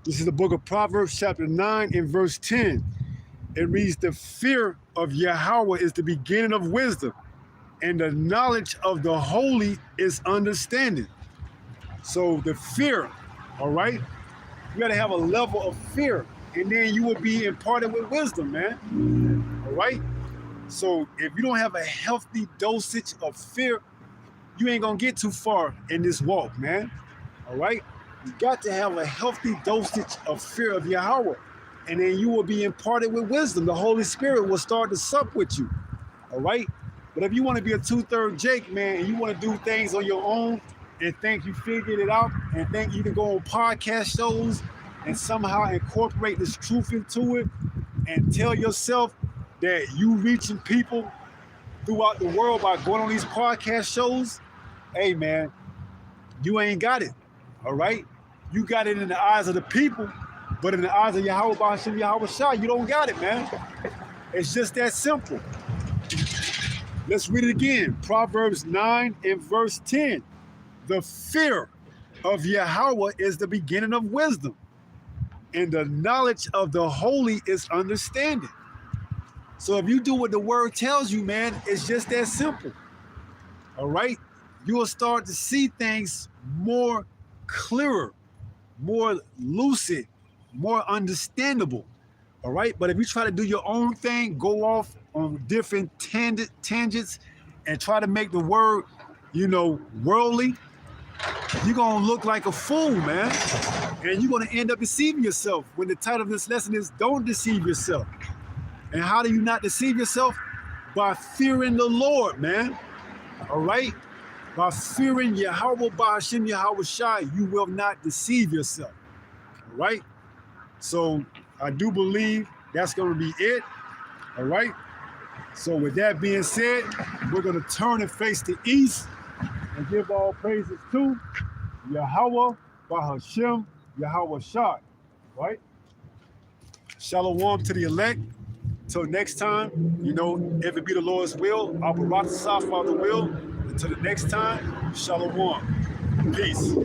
This is the book of Proverbs, chapter 9 and verse 10. It reads, the fear of Yahweh is the beginning of wisdom, and the knowledge of the holy is understanding. So the fear All right? You got to have a level of fear, and then you will be imparted with wisdom, man. All right? So if you don't have a healthy dosage of fear, you ain't going to get too far in this walk, man. All right? You got to have a healthy dosage of fear of Yahweh, and then you will be imparted with wisdom. The Holy Spirit will start to sup with you. All right? But if you want to be a 2/3 Jake, man, and you want to do things on your own and think you figured it out and think you can go on podcast shows and somehow incorporate this truth into it and tell yourself that you reaching people throughout the world by going on these podcast shows, hey, man, you ain't got it. All right? You got it in the eyes of the people, but in the eyes of Yahweh B'Hashem Yahweh Shah, you don't got it, man. It's just that simple. Let's read it again. Proverbs 9 and verse 10. The fear of Yahweh is the beginning of wisdom, and the knowledge of the holy is understanding. So if you do what the word tells you, man, it's just that simple. All right? You will start to see things more clearer, more lucid, more understandable. All right? But if you try to do your own thing, go off on different tangents and try to make the word, worldly, you're going to look like a fool, man. And you're going to end up deceiving yourself when the title of this lesson is Don't Deceive Yourself. And how do you not deceive yourself? By fearing the Lord, man. All right? By fearing Yahweh B'Hashem Yahweh Shai, you will not deceive yourself. All right? So I do believe that's going to be it. All right? So with that being said, we're going to turn and face the east and give all praises to Yahweh B'Hashem Yahweh Shai. Right? Shalom to the elect. Till next time, if it be the Lord's will, Abaratha Father will. Until the next time, Shalom. Peace.